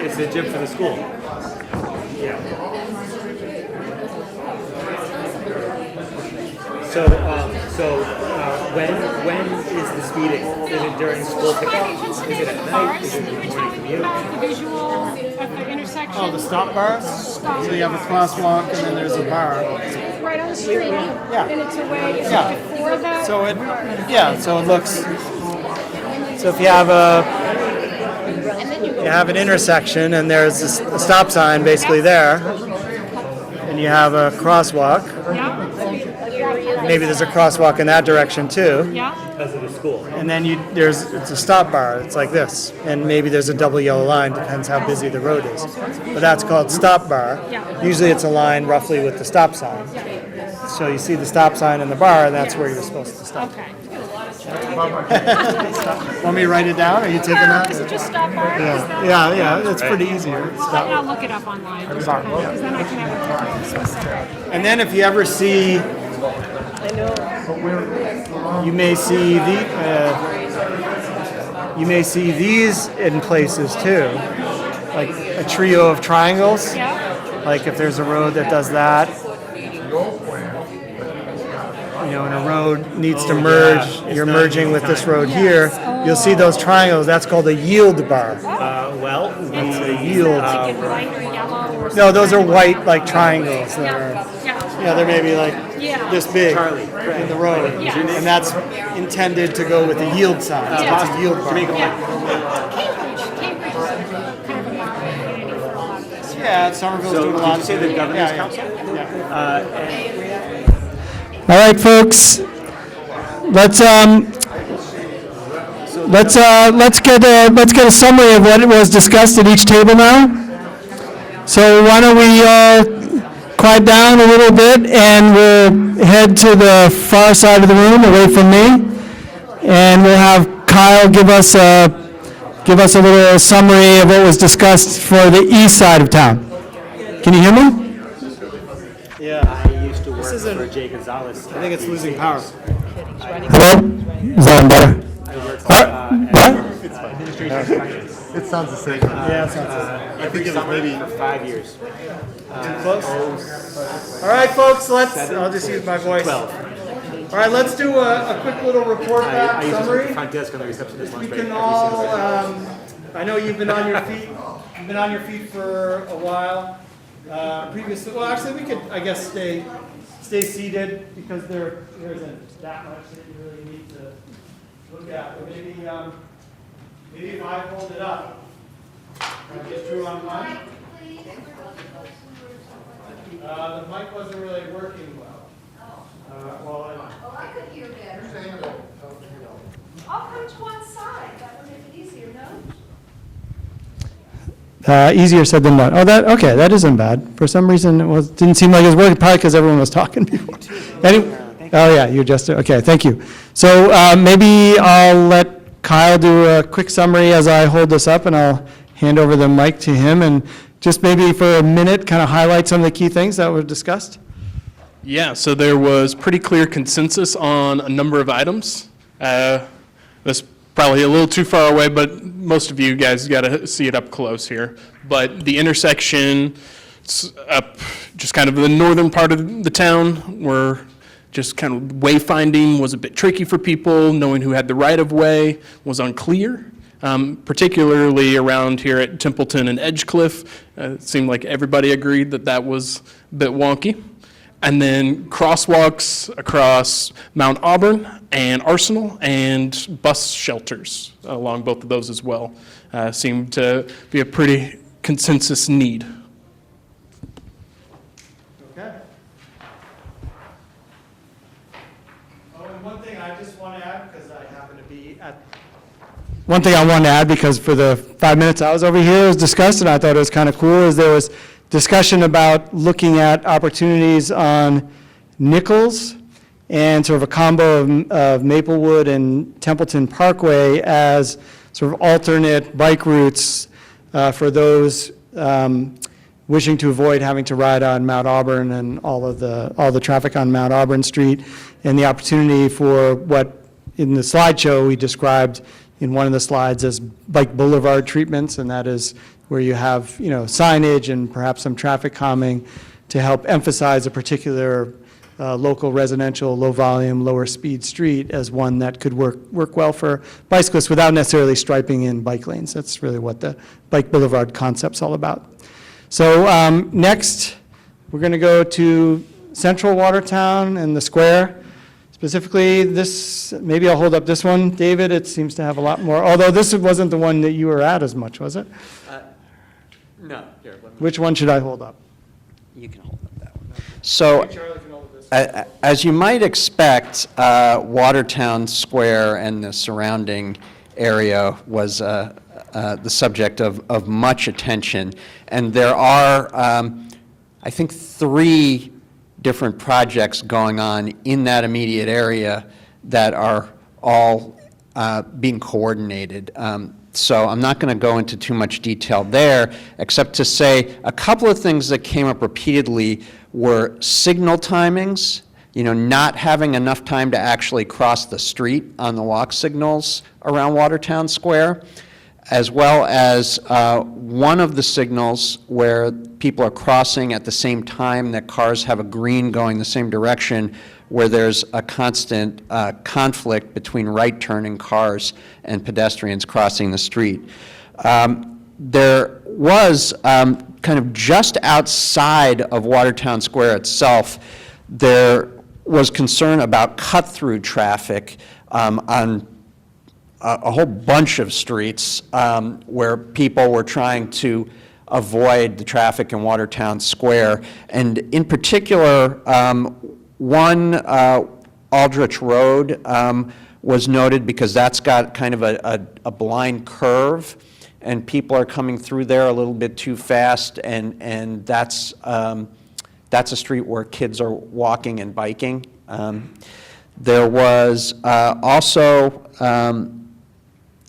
Speaker 4: It's a gym for the school. Yeah. So when is the speeding? Is it during school pickup? Is it at night? Is it in the morning commute?
Speaker 11: The visual at the intersection.
Speaker 2: Oh, the stop bars? So you have a crosswalk and then there's a bar.
Speaker 11: Right on the street.
Speaker 2: Yeah.
Speaker 11: And it's away
Speaker 2: Yeah.
Speaker 11: before that.
Speaker 2: So it looks, so if you have an intersection and there's a stop sign basically there, and you have a crosswalk,
Speaker 11: Yeah.
Speaker 2: maybe there's a crosswalk in that direction too,
Speaker 11: Yeah.
Speaker 14: Because of the school.
Speaker 2: and then it's a stop bar, it's like this, and maybe there's a double yellow line, depends how busy the road is. But that's called stop bar.
Speaker 11: Yeah.
Speaker 2: Usually it's aligned roughly with the stop sign. So you see the stop sign in the bar, and that's where you're supposed to stop.
Speaker 11: Okay.
Speaker 2: Want me to write it down, or are you taking that?
Speaker 11: Is it just stop bar? Is that-
Speaker 2: Yeah, it's pretty easy.
Speaker 11: I'll look it up online. Because then I can have it specific.
Speaker 2: And then if you ever see, you may see these in places too, like a trio of triangles.
Speaker 11: Yeah.
Speaker 2: Like if there's a road that does that, and a road needs to merge, you're merging with this road here, you'll see those triangles, that's called a yield bar.
Speaker 14: Well,
Speaker 2: It's a yield.
Speaker 11: Like in white or yellow or
Speaker 2: No, those are white like triangles that are,
Speaker 11: Yeah.
Speaker 2: they're maybe like
Speaker 11: Yeah.
Speaker 2: this big in the road.
Speaker 11: Yeah.
Speaker 2: And that's intended to go with the yield sign. It's
Speaker 11: Yeah.
Speaker 2: a yield bar.
Speaker 11: Cambridge is kind of a model community for a lot of this.
Speaker 2: Yeah, Somerville's
Speaker 4: So
Speaker 2: doing a
Speaker 4: did
Speaker 2: lot.
Speaker 4: you say the governor's
Speaker 2: Yeah,
Speaker 4: council?
Speaker 2: All right, folks. Let's get a summary of what was discussed at each table now. So why don't we quiet down a little bit, and we'll head to the far side of the room, away from me, and we'll have Kyle give us a little summary of what was discussed for the east side of town. Can you hear me? Yeah.
Speaker 14: I used to work for Jay Gonzalez.
Speaker 2: I think it's losing power. Hello? Is that better?
Speaker 13: It sounds the same.
Speaker 2: Yeah, it sounds the same.
Speaker 14: I think it was maybe for 5 years.
Speaker 2: Too close? All right, folks, I'll just use my voice.
Speaker 14: 12.
Speaker 2: All right, let's do a quick little report
Speaker 14: I
Speaker 2: back
Speaker 14: used to
Speaker 2: summary.
Speaker 14: the front desk on the receptionist
Speaker 2: We
Speaker 14: lunch break.
Speaker 2: can all, I know you've been on your feet, for a while. Well, actually, we could, I guess, stay seated, because there isn't that much that you really need to look at. But maybe if I hold it up, I get through on mine. The mic wasn't really working well.
Speaker 15: I could hear better. I'll come to one side. That would make
Speaker 2: Easier said than done. Oh, okay, that isn't bad. For some reason, didn't seem like it was working, probably because everyone was talking before. Oh, yeah, you just, okay, thank you. So maybe I'll let Kyle do a quick summary as I hold this up, and I'll hand over the mic to him, and just maybe for a minute, kind of highlight some of the key things that were discussed.
Speaker 18: Yeah, so there was pretty clear consensus on a number of items. That's probably a little too far away, but most of you guys got to see it up close here. But the intersection up just kind of the northern part of the town where just kind of wayfinding was a bit tricky for people. Knowing who had the right-of-way was unclear, particularly around here at Templeton and Edgecliff. It seemed like everybody agreed that that was a bit wonky. And then crosswalks across Mount Auburn and Arsenal and bus shelters along both of those as well seemed to be a pretty consensus need.
Speaker 2: Okay. Oh, and one thing I just want to add, because I happen to be at... One thing I want to add, because for the 5 minutes I was over here, it was discussed, and I thought it was kind of cool, is there was discussion about looking at opportunities on Nichols and sort of a combo of Maplewood and Templeton Parkway as sort of alternate bike routes for those wishing to avoid having to ride on Mount Auburn and all the traffic on Mount Auburn Street, and the opportunity for what in the slideshow we described in one of the slides as bike boulevard treatments, and that is where you have, signage and perhaps some traffic calming to help emphasize a particular local residential, low volume, lower speed street as one that could work well for bicyclists without necessarily striping in bike lanes. That's really what the bike boulevard concept's all about. So next, we're going to go to Central Watertown and the square. Specifically, this, maybe I'll hold up this one. David, it seems to have a lot more, although this wasn't the one that you were at as much, was it?
Speaker 3: No. Here,
Speaker 2: Which one should I hold up?
Speaker 3: You can hold up that one. So, as you might expect, Watertown Square and the surrounding area was the subject of much attention. And there are, I think, 3 different projects going on in that immediate area that are all being coordinated. So I'm not going to go into too much detail there, except to say a couple of things that came up repeatedly were signal timings, not having enough time to actually cross the street on the walk signals around Watertown Square, as well as one of the signals where people are crossing at the same time that cars have a green going the same direction, where there's a constant conflict between right-turning cars and pedestrians crossing the street. There was kind of just outside of Watertown Square itself, there was concern about cut-through traffic on a whole bunch of streets where people were trying to avoid the traffic in Watertown Square. And in particular, one, Aldrich Road, was noted because that's got kind of a blind curve, and people are coming through there a little bit too fast, and that's a street where kids are walking and biking. There was also,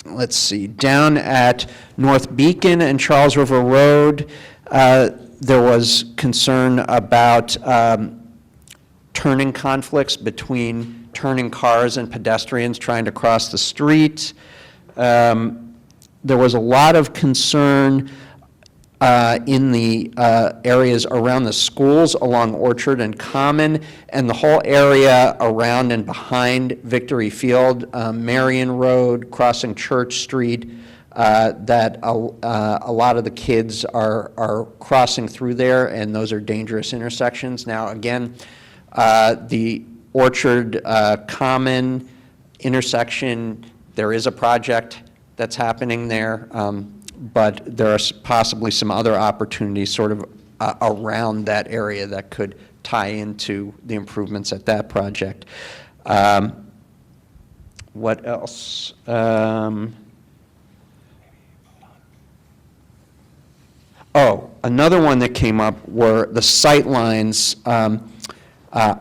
Speaker 3: let's see, down at North Beacon and Charles River Road, there was concern about turning conflicts between turning cars and pedestrians trying to cross the street. There was a lot of concern in the areas around the schools along Orchard and Common, and the whole area around and behind Victory Field, Marion Road, crossing Church Street, that a lot of the kids are crossing through there, and those are dangerous intersections. Now, again, the Orchard Common intersection, there is a project that's happening there, but there are possibly some other opportunities sort of around that area that could tie into the improvements at that project. What else? Oh, another one that came up were the sight lines at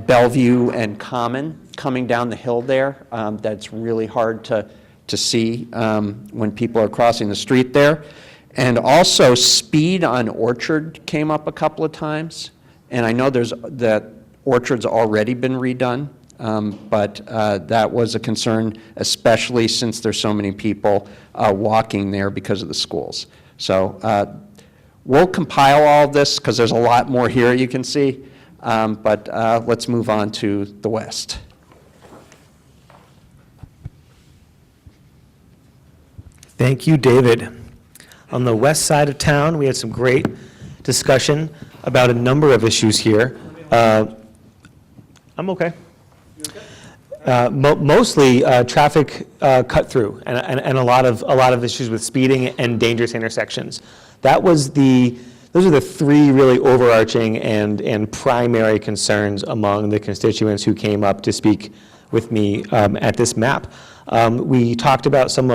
Speaker 3: Bellevue and Common, coming down the hill there. That's really hard to see when people are crossing the street there. And also, speed on Orchard came up a couple of times. And I know that Orchard's already been redone, but that was a concern, especially since there's so many people walking there because of the schools. So we'll compile all of this because there's a lot more here you can see, but let's move on to the west.
Speaker 4: Thank you, David. On the west side of town, we had some great discussion about a number of issues here. I'm okay. Mostly traffic cut through and a lot of issues with speeding and dangerous intersections. Those are the three really overarching and primary concerns among the constituents who came up to speak with me at this map. We talked about some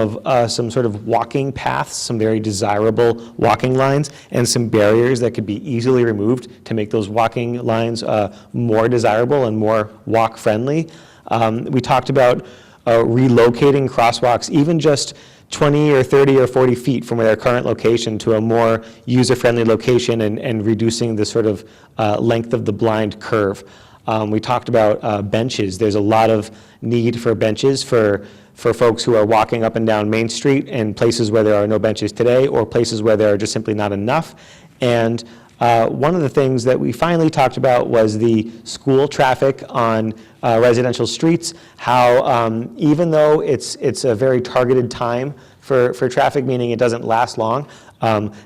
Speaker 4: sort of walking paths, some very desirable walking lines, and some barriers that could be easily removed to make those walking lines more desirable and more walk-friendly. We talked about relocating crosswalks, even just 20 or 30 or 40 feet from their current location to a more user-friendly location and reducing the sort of length of the blind curve. We talked about benches. There's a lot of need for benches for folks who are walking up and down Main Street in places where there are no benches today or places where there are just simply not enough. And one of the things that we finally talked about was the school traffic on residential streets, how even though it's a very targeted time for traffic, meaning it doesn't last long,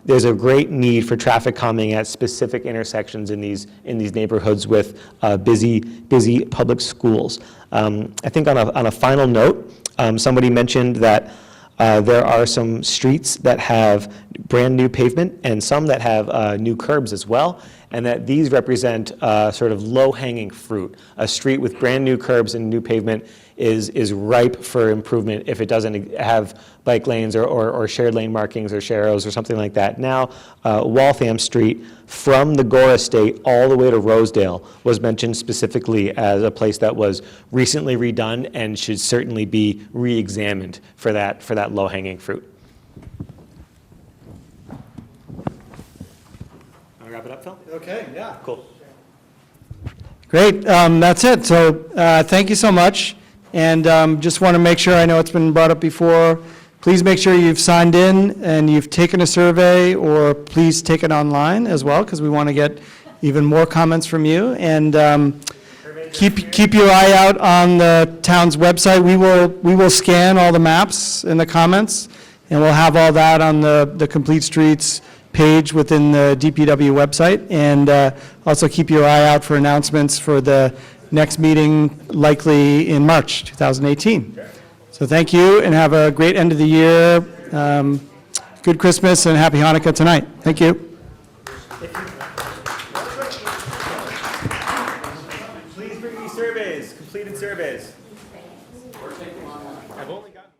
Speaker 4: there's a great need for traffic calming at specific intersections in these neighborhoods with busy public schools. I think on a final note, somebody mentioned that there are some streets that have brand new pavement and some that have new curbs as well, and that these represent sort of low-hanging fruit. A street with brand new curbs and new pavement is ripe for improvement if it doesn't have bike lanes or shared lane markings or sharrows or something like that. Now, Waltham Street from the Gore Estate all the way to Rosedale was mentioned specifically as a place that was recently redone and should certainly be re-examined for that low-hanging fruit. Want to wrap it up, Phil?
Speaker 2: Okay, yeah.
Speaker 4: Cool.
Speaker 2: Great, that's it. So thank you so much. And just want to make sure, I know it's been brought up before, please make sure you've signed in and you've taken a survey, or please take it online as well, because we want to get even more comments from you. And keep your eye out on the town's website. We will scan all the maps in the comments, and we'll have all that on the Complete Streets page within the DPW website. And also keep your eye out for announcements for the next meeting, likely in March 2018. So thank you, and have a great end of the year. Good Christmas and happy Hanukkah tonight. Thank you.
Speaker 4: Please bring me surveys, completed surveys. I've only gotten